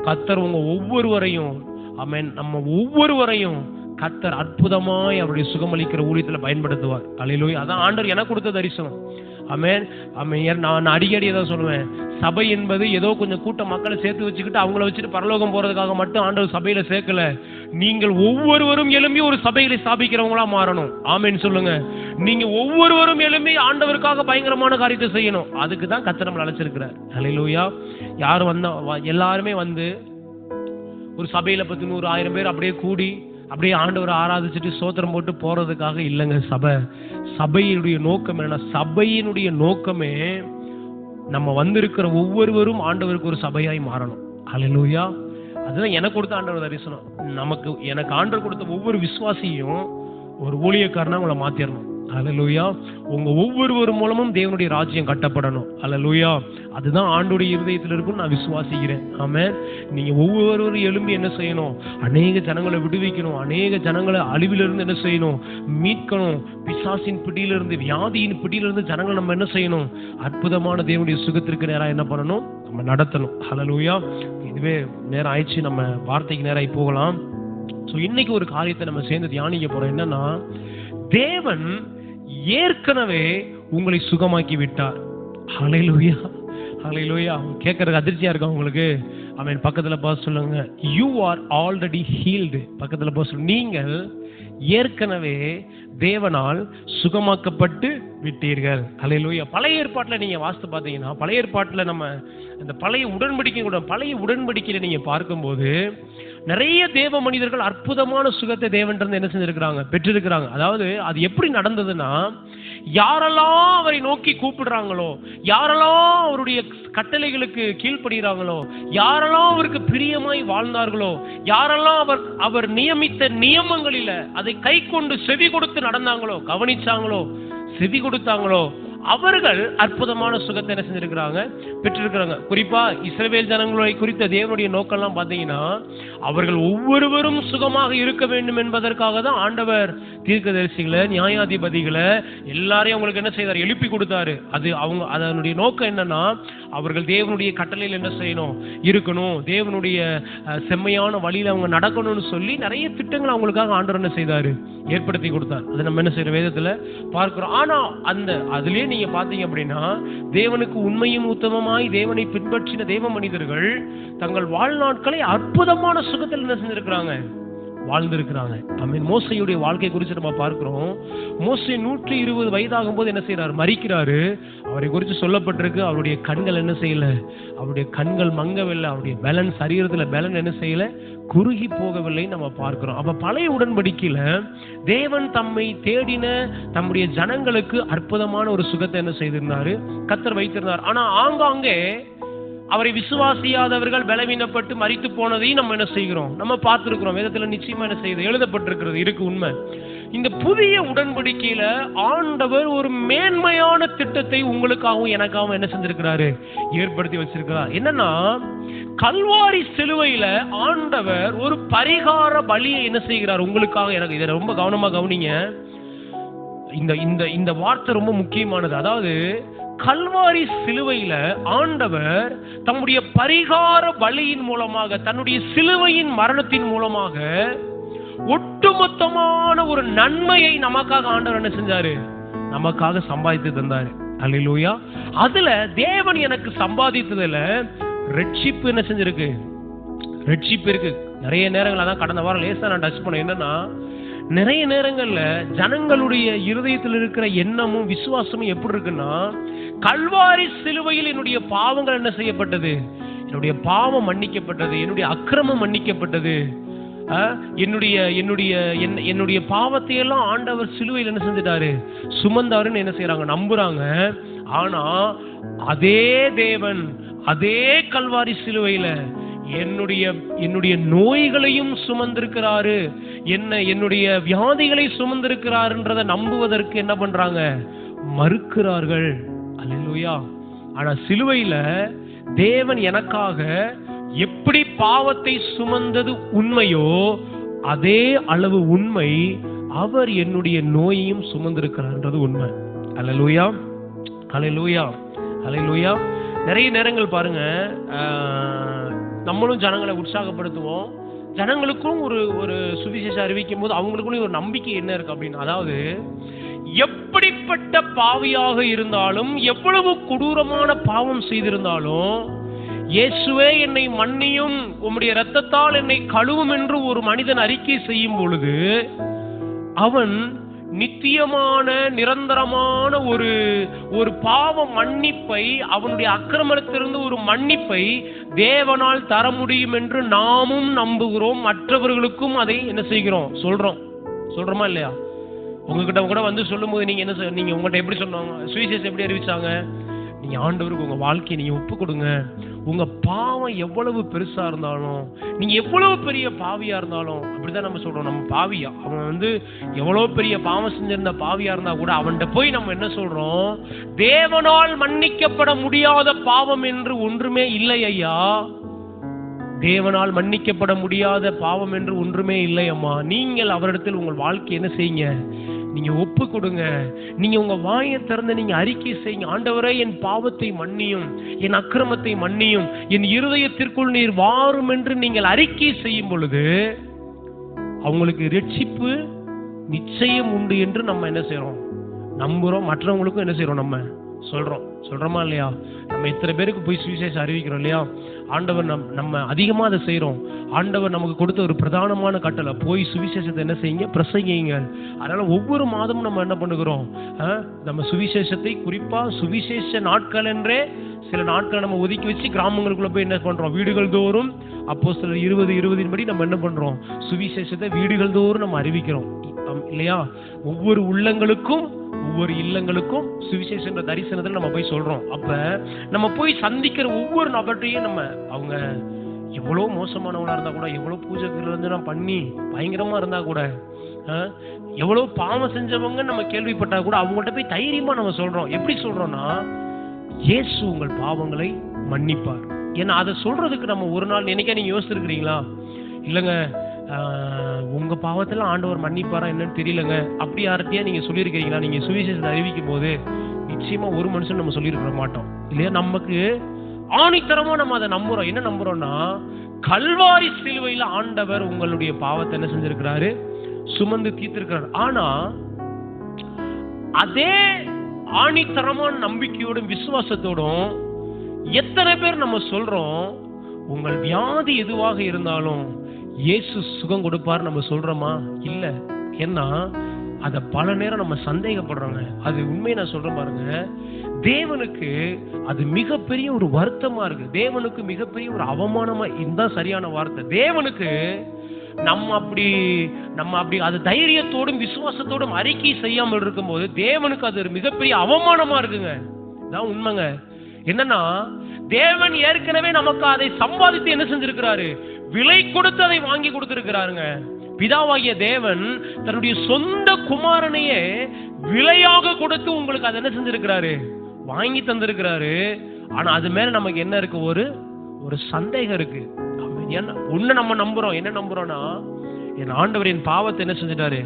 S2: கர்த்தர் உங்க ஒவ்வொருவரையும், ஆமென், நம்ம ஒவ்வொருவரையும் கர்த்தர் அற்புதமாய் அவருடைய சுகமளிக்கிற ஊழியத்துல பயன்படுத்துவார். அல்லேலூயா. அதான் ஆண்டவர் எனக்கு கொடுத்த தரிசனம். ஆமென், ஆமென். நான் அடிக்கடி தான் சொல்லுவேன், சபை என்பது ஏதோ கொஞ்சம் கூட்ட மக்களை சேர்த்து வச்சுக்கிட்டு அவங்கள வச்சுட்டு பரலோகம் போறதுக்காக மட்டும் ஆண்டவர் சபையில சேர்க்கல. நீங்கள் ஒவ்வொருவரும் எழும்பி ஒரு சபையில ஸ்தாபிக்கிறவங்களா மாறணும். ஆமென் சொல்லுங்க. நீங்க ஒவ்வொருவரும் எழும்பி ஆண்டவருக்காக பயங்கரமான காரியத்தை செய்யணும். அதுக்கு தான் கர்த்தர் நம்மளை அழைச்சிருக்கிறார். அல்லேலூயா. யாரும் வந்தா எல்லாருமே வந்து ஒரு சபையில 10, 100, 1000 பேர் அப்படியே கூடி அப்படியே ஆண்டவரை ஆராதிச்சுட்டு சோத்திரம் போட்டு போறதுக்காக இல்லைங்க சபை. சபையினுடைய நோக்கம் என்ன? சபையினுடைய நோக்கமே நம்ம வந்திருக்கிற ஒவ்வொருவரும் ஆண்டவருக்கு ஒரு சபையாய் மாறணும். அல்லேலூயா. அதுதான் எனக்கு கொடுத்த ஆண்டவர் தரிசனம். எனக்கு ஆண்டவர் கொடுத்த ஒவ்வொரு விசுவாசியும் ஒரு ஊழியக்காரனா உங்களை மாத்திரணும். அல்லேலூயா. உங்க ஒவ்வொருவர் மூலமும் தேவனுடைய ராஜ்யம் கட்டப்படணும். அல்லேலூயா. அதுதான் ஆண்டவருடைய இருதயத்தில் இருக்குன்னு நான் விசுவாசிக்கிறேன். ஆமென். நீங்க ஒவ்வொருவரும் எழும்பி என்ன செய்யணும், அநேக ஜனங்களை விடுவிக்கணும், அநேக ஜனங்களை அழிவிலிருந்து என்ன செய்யணும், மீட்கணும். பிசாசின் பிடியிலிருந்து, வியாதியின் பிடியிலிருந்து ஜனங்களை நம்ம என்ன செய்யணும், அற்புதமான தேவனுடைய சுகத்திற்கு நேராக என்ன பண்ணணும், நம்ம நடத்தணும். அல்லேலூயா. இதுவே நேரம் ஆயிடுச்சு, நம்ம வார்த்தைக்கு நேராக போகலாம். ஸோ இன்னைக்கு ஒரு காரியத்தை நம்ம சேர்ந்து தியானிக்க போறோம். என்னன்னா, தேவன் ஏற்கனவே உங்களை சுகமாக்கி விட்டார். ஹல்லேலூயா. ஹல்லேலூயா. கேட்கறதுக்கு அதிர்ச்சியா இருக்கா உங்களுக்கு? ஆமென். பக்கத்துல பார்த்து சொல்லுங்க, யூ ஆர் ஆல்ரெடி ஹீல்டு. பக்கத்துல பார்த்து சொல்லுங்க, நீங்கள் ஏற்கனவே தேவனால் சுகமாக்கப்பட்டு விட்டீர்கள். ஹல்லேலூயா. பழைய ஏற்பாட்டில் நீங்க வாசித்து பார்த்தீங்கன்னா, பழைய ஏற்பாட்டில் நம்ம இந்த பழைய உடன்படிக்கையில நீங்க பார்க்கும்போது நிறைய தேவ மனிதர்கள் அற்புதமான சுகத்தை தேவன்றது என்ன செஞ்சிருக்கிறாங்க, பெற்றிருக்கிறாங்க. அதாவது அது எப்படி நடந்ததுன்னா, யாரெல்லாம் அவரை நோக்கி கூப்பிடுறாங்களோ, யாரெல்லாம் அவருடைய கட்டளைகளுக்கு கீழ்ப்படுகிறாங்களோ, யாரெல்லாம் அவருக்கு பிரியமாய் வாழ்ந்தார்களோ, யாரெல்லாம் அவர் நியமித்த நியமங்களில அதை கை கொண்டு செவி கொடுத்து நடந்தாங்களோ, கவனிச்சாங்களோ, செவி கொடுத்தாங்களோ, அவர்கள் அற்புதமான சுகத்தை என்ன செஞ்சிருக்கிறாங்க, பெற்றிருக்கிறாங்க. குறிப்பா இஸ்ரவேல் ஜனங்களை குறித்த தேவனுடைய நோக்கம்லாம் பார்த்தீங்கன்னா, அவர்கள் ஒவ்வொருவரும் சுகமாக இருக்க வேண்டும் என்பதற்காக தான் ஆண்டவர் தீர்க்கதரிசிகளை, நியாயாதிபதிகளை எல்லாரையும் அவங்களுக்கு என்ன செய்தார், எழுப்பி கொடுத்தாரு. அதனுடைய நோக்கம் என்னன்னா, அவர்கள் தேவனுடைய கட்டளையில் என்ன செய்யணும், இருக்கணும், தேவனுடைய செம்மையான வழியில அவங்க நடக்கணும்னு சொல்லி நிறைய திட்டங்கள் அவங்களுக்காக ஆண்டவர் என்ன செய்தாரு, ஏற்படுத்தி கொடுத்தார். அதை நம்ம என்ன செய்யற வேதத்துல பார்க்கிறோம். ஆனா அதுலயே நீங்க பாத்தீங்க அப்படின்னா, தேவனுக்கு உண்மையும் உத்தமமாய் தேவனை பின்பற்றின தேவ மனிதர்கள் தங்கள் வாழ்நாட்களை அற்புதமான சுகத்தில் என்ன செஞ்சிருக்கிறாங்க, வாழ்ந்திருக்கிறாங்க. மோசையுடைய வாழ்க்கை குறித்து நம்ம பார்க்கிறோம். மோசே 120 வயதாகும் போது என்ன செய்யறாரு, மரிக்கிறாரு. அவரை குறித்து சொல்லப்பட்டிருக்கு, அவருடைய கண்கள் என்ன செய்யல, அவருடைய கண்கள் மங்கவில்லை, அவருடைய பலன், சரீரத்துல பலன் என்ன செய்யல, குறுகி போகவில்லை நம்ம பார்க்கிறோம். அப்ப பழைய உடன்படிக்கையில தேவன் தம்மை தேடின தம்முடைய ஜனங்களுக்கு அற்புதமான ஒரு சுகத்தை என்ன செய்திருந்தாரு, கர்த்தர் வைத்திருந்தார். ஆனா ஆங்காங்கே அவரை விசுவாசியாதவர்கள் பலவீனப்பட்டு மரித்து போனதையும் நம்ம என்ன செய்கிறோம், நம்ம பார்த்திருக்கிறோம். வேதத்துல நிச்சயமா என்ன செய்யுது, எழுதப்பட்டிருக்கிறது, இருக்கு உண்மை. இந்த புதிய உடன்படிக்கையில ஆண்டவர் ஒரு மேன்மையான திட்டத்தை உங்களுக்காகவும் எனக்காகவும் என்ன செஞ்சிருக்கிறாரு, ஏற்படுத்தி வச்சிருக்கிறார். என்னன்னா, கல்வாரி சிலுவையில ஆண்டவர் ஒரு பரிகார பலியை என்ன செய்கிறார் உங்களுக்காக எனக்கு. இதை ரொம்ப கவனமா கவனிங்க. இந்த வார்த்தை ரொம்ப முக்கியமானது. அதாவது கல்வாரி சிலுவையில ஆண்டவர் தம்முடைய பரிகார பலியின் மூலமாக, தன்னுடைய சிலுவையின் மரணத்தின் மூலமாக ஒட்டுமொத்தமான ஒரு நன்மையை நமக்காக ஆண்டவர் என்ன செஞ்சாரு, நமக்காக சம்பாதித்து தந்தாரு. அல்லேலூயா. அதுல தேவன் எனக்கு சம்பாதித்ததுல ரட்சிப்பு என்ன செஞ்சிருக்கு, ரட்சிப்பு இருக்கு. நிறைய நேரங்கள் அதான் கடந்த வாரம் லேசா நான் டச் பண்ணேன். என்னன்னா, நிறைய நேரங்கள்ல ஜனங்களுடைய இருதயத்தில் இருக்கிற எண்ணமும் விசுவாசமும் எப்படி இருக்குன்னா, கல்வாரி சிலுவையில் என்னுடைய பாவங்கள் என்ன செய்யப்பட்டது, என்னுடைய பாவம் மன்னிக்கப்பட்டது, என்னுடைய அக்கிரமம் மன்னிக்கப்பட்டது, என்னுடைய பாவத்தை எல்லாம் ஆண்டவர் சிலுவையில் என்ன செஞ்சிட்டாரு, சுமந்தாருன்னு என்ன செய்யறாங்க, நம்புறாங்க. ஆனா அதே தேவன் அதே கல்வாரி சிலுவையில என்னுடைய நோய்களையும் சுமந்திருக்கிறாரு, என்னுடைய வியாதிகளை சுமந்திருக்கிறாருன்றதை நம்புவதற்கு என்ன பண்றாங்க, மறுக்கிறார்கள். அல்லேலூயா. ஆனா சிலுவையில தேவன் எனக்காக எப்படி பாவத்தை சுமந்தது உண்மையோ அதே அளவு உண்மை அவர் என்னுடைய நோயையும் சுமந்திருக்கிறார்ன்றது உண்மை. அல்லேலூயா, அல்லேலூயா, அல்லேலூயா. நிறைய நேரங்கள் பாருங்க, நம்மளும் ஜனங்களை உற்சாகப்படுத்துவோம். ஜனங்களுக்கும் ஒரு சுவிசேஷம் அறிவிக்கும் போது அவங்களுக்குள்ள ஒரு நம்பிக்கை என்ன இருக்கு அப்படின்னு, அதாவது எப்படிப்பட்ட பாவியாக இருந்தாலும், எவ்வளவு கொடூரமான பாவம் செய்திருந்தாலும், இயேசுவே என்னை மன்னியும், உம்முடைய இரத்தத்தால் என்னை கழுவும் என்று ஒரு மனிதன் அறிக்கை செய்யும் பொழுது அவன் நித்தியமான நிரந்தரமான ஒரு பாவ மன்னிப்பை, அவனுடைய அக்கிரமத்திலிருந்து ஒரு மன்னிப்பை தேவனால் தர முடியும் என்று நாமும் நம்புகிறோம். மற்றவர்களுக்கும் அதை என்ன செய்கிறோம், சொல்றோமா இல்லையா? உங்ககிட்ட கூட வந்து சொல்லும் போது நீங்க என்ன, நீங்க உங்கள்கிட்ட எப்படி சொன்னாங்க, சுவிசேஷம் எப்படி அறிவிச்சாங்க, நீங்க ஆண்டவருக்கு உங்க வாழ்க்கையை நீங்க ஒப்பு கொடுங்க. உங்க பாவம் எவ்வளவு பெருசா இருந்தாலும், நீங்க எவ்வளவு பெரிய பாவியா இருந்தாலும், அப்படிதான் நம்ம சொல்றோம். நம்ம பாவியா, அவன் எவ்வளவு பெரிய பாவம் செஞ்சிருந்த பாவியா இருந்தா கூட அவன்கிட்ட போய் நம்ம என்ன சொல்றோம், தேவனால் மன்னிக்கப்பட முடியாத பாவம் என்று ஒன்றுமே இல்லை ஐயா, தேவனால் மன்னிக்கப்பட முடியாத பாவம் என்று ஒன்றுமே இல்லை அம்மா. நீங்கள் அவரிடத்தில் உங்கள் வாழ்க்கை என்ன செய்யுங்க, நீங்க ஒப்பு கொடுங்க. நீங்க உங்க வாயை திறந்து நீங்க அறிக்கை செய்யுங்க, ஆண்டவரே என் பாவத்தை மன்னியும், என் அக்கிரமத்தை மன்னியும், என் இருதயத்திற்குள் நீர் வாரும் என்று நீங்கள் அறிக்கை செய்யும் பொழுது அவங்களுக்கு ரட்சிப்பு நிச்சயம் உண்டு என்று நம்ம என்ன செய்யறோம், நம்புறோம். மற்றவங்களுக்கும் என்ன செய்யறோம், நம்ம சொல்றோமா இல்லையா? நம்ம எத்தனை பேருக்கு போய் சுவிசேஷம் அறிவிக்கிறோம் இல்லையா? ஆண்டவர் நம்ம அதிகமா அதை செய்யறோம். ஆண்டவர் நமக்கு கொடுத்த ஒரு பிரதானமான கட்டளை, போய் சுவிசேஷத்தை என்ன செய்யுங்க, பிரசங்கிங்க. அதனால ஒவ்வொரு மாதமும் நம்ம என்ன பண்ணுகிறோம், நம்ம சுவிசேஷத்தை, குறிப்பா சுவிசேஷ நாட்கள் என்றே சில நாட்களை நம்ம ஒதுக்கி வச்சு கிராமங்களுக்குள்ள போய் என்ன பண்றோம், வீடுகள் தோறும் அப்போஸ்தலர் 20:20 படி நம்ம என்ன பண்றோம், சுவிசேஷத்தை வீடுகள் தோறும் நம்ம அறிவிக்கிறோம் இல்லையா? ஒவ்வொரு உள்ளங்களுக்கும் ஒவ்வொரு இல்லங்களுக்கும் சுவிசேஷ தரிசனத்தில் நம்ம போய் சொல்றோம். அப்ப நம்ம போய் சந்திக்கிற ஒவ்வொரு நபர்கிட்டையும் நம்ம, அவங்க எவ்வளவு மோசமானவங்களா இருந்தா கூட, எவ்வளவு பூஜைகள் வந்து நான் பண்ணி பயங்கரமா இருந்தா கூட, எவ்வளவு பாவம் செஞ்சவங்க நம்ம கேள்விப்பட்டா கூட அவங்கள்ட்ட போய் தைரியமா நம்ம சொல்றோம். எப்படி சொல்றோம்னா, இயேசு உங்கள் பாவங்களை மன்னிப்பார். ஏன்னா அதை சொல்றதுக்கு நம்ம ஒரு நாள் நினைக்க நீங்க யோசிச்சிருக்கிறீங்களா? இல்லைங்க, உங்க பாவத்தெல்லாம் ஆண்டவர் மன்னிப்பாரா என்னன்னு தெரியலங்க, அப்படி யார்கிட்டயா நீங்க சொல்லியிருக்கிறீங்களா? நீங்க சுவிசேஷத்தை அறிவிக்கும் போது நிச்சயமா ஒரு மனுஷன் நம்ம சொல்லியிருக்க மாட்டோம் இல்லையா? நமக்கு ஆணித்தரமா நம்ம அதை நம்புறோம். என்ன நம்புறோம்னா, கல்வாரி சிலுவையில் ஆண்டவர் உங்களுடைய பாவத்தை என்ன செஞ்சிருக்கிறாரு, சுமந்து தீர்த்திருக்கிறார். ஆனா அதே ஆணித்தரமான நம்பிக்கையோடும் விசுவாசத்தோடும் எத்தனை பேர் நம்ம சொல்றோம், உங்கள் வியாதி எதுவாக இருந்தாலும் இயேசு சுகம் கொடுப்பார் நம்ம சொல்றோமா? இல்ல. ஏன்னா அத பல நேரம் நம்ம சந்தேகப்படுறோங்க. அது உண்மையை நான் சொல்றேன் பாருங்க, தேவனுக்கு அது மிகப்பெரிய ஒரு வருத்தமா இருக்கு, தேவனுக்கு மிகப்பெரிய ஒரு அவமானமா, இதுதான் சரியான வார்த்தை. தேவனுக்கு நம்ம அப்படி அது தைரியத்தோடும் விசுவாசத்தோடும் அறிக்கை செய்யாமல் இருக்கும்போது தேவனுக்கு அது ஒரு மிகப்பெரிய அவமானமா இருக்குங்க. இதான் உண்மைங்க. என்னன்னா, தேவன் ஏற்கனவே நமக்கு அதை சம்பாதித்து என்ன செஞ்சிருக்கிறாரு? விலை கொடுத்து அதை வாங்கி கொடுத்திருக்கிறாருங்க. பிதாவாகிய தேவன் தன்னுடைய சொந்த குமாரனையே விலையாக கொடுத்து உங்களுக்கு அதை என்ன செஞ்சிருக்கிறாரு? வாங்கி தந்திருக்கிறாரு. ஆனா அது மேல நமக்கு என்ன இருக்கு? ஒரு சந்தேகம் இருக்கு. ஒண்ணு நம்ம நம்புறோம். என்ன நம்புறோம்னா, என் ஆண்டவர் என் பாவத்தை என்ன செஞ்சிட்டாரு?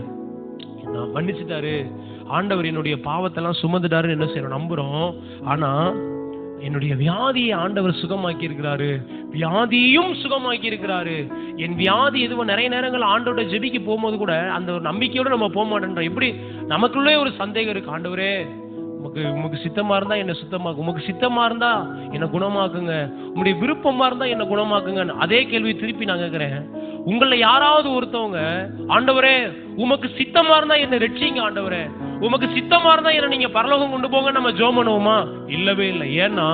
S2: நான் மன்னிச்சுட்டாரு, ஆண்டவர் என்னுடைய பாவத்தை எல்லாம் சுமந்துட்டாருன்னு என்ன செய்யறோம்? நம்புறோம். ஆனா என்னுடைய வியாதியை ஆண்டவர் சுகமாக்கி இருக்கிறாரு, வியாதியும் சுகமாக்கி இருக்கிறாரு. என் வியாதி எதுவும் நிறைய நேரங்கள் ஆண்டோட ஜெபிக்கு போகும்போது கூட அந்த ஒரு நம்பிக்கையோட நம்ம போக மாட்டோம். எப்படி நமக்குள்ளே ஒரு சந்தேகம் இருக்கு. ஆண்டவரே, உமக்கு சித்தமா இருந்தா என்ன சுத்தமாக்கு, உமக்கு சித்தமா இருந்தா என்ன குணமாக்குங்க, உங்களுடைய விருப்பமா இருந்தா என்ன குணமாக்குங்க. அதே கேள்வி திருப்பி நான் கேட்கிறேன். உங்களை யாராவது ஒருத்தவங்க, ஆண்டவரே உமக்கு சித்தமா இருந்தா என்ன ரட்சிங்க, ஆண்டவரே உமக்கு சித்தமா இருந்தா என்ன நீங்க பரலோகம் கொண்டு போங்க, நம்ம ஜெபம் பண்ணுவோமா? இல்லவே இல்லை. ஏன்னா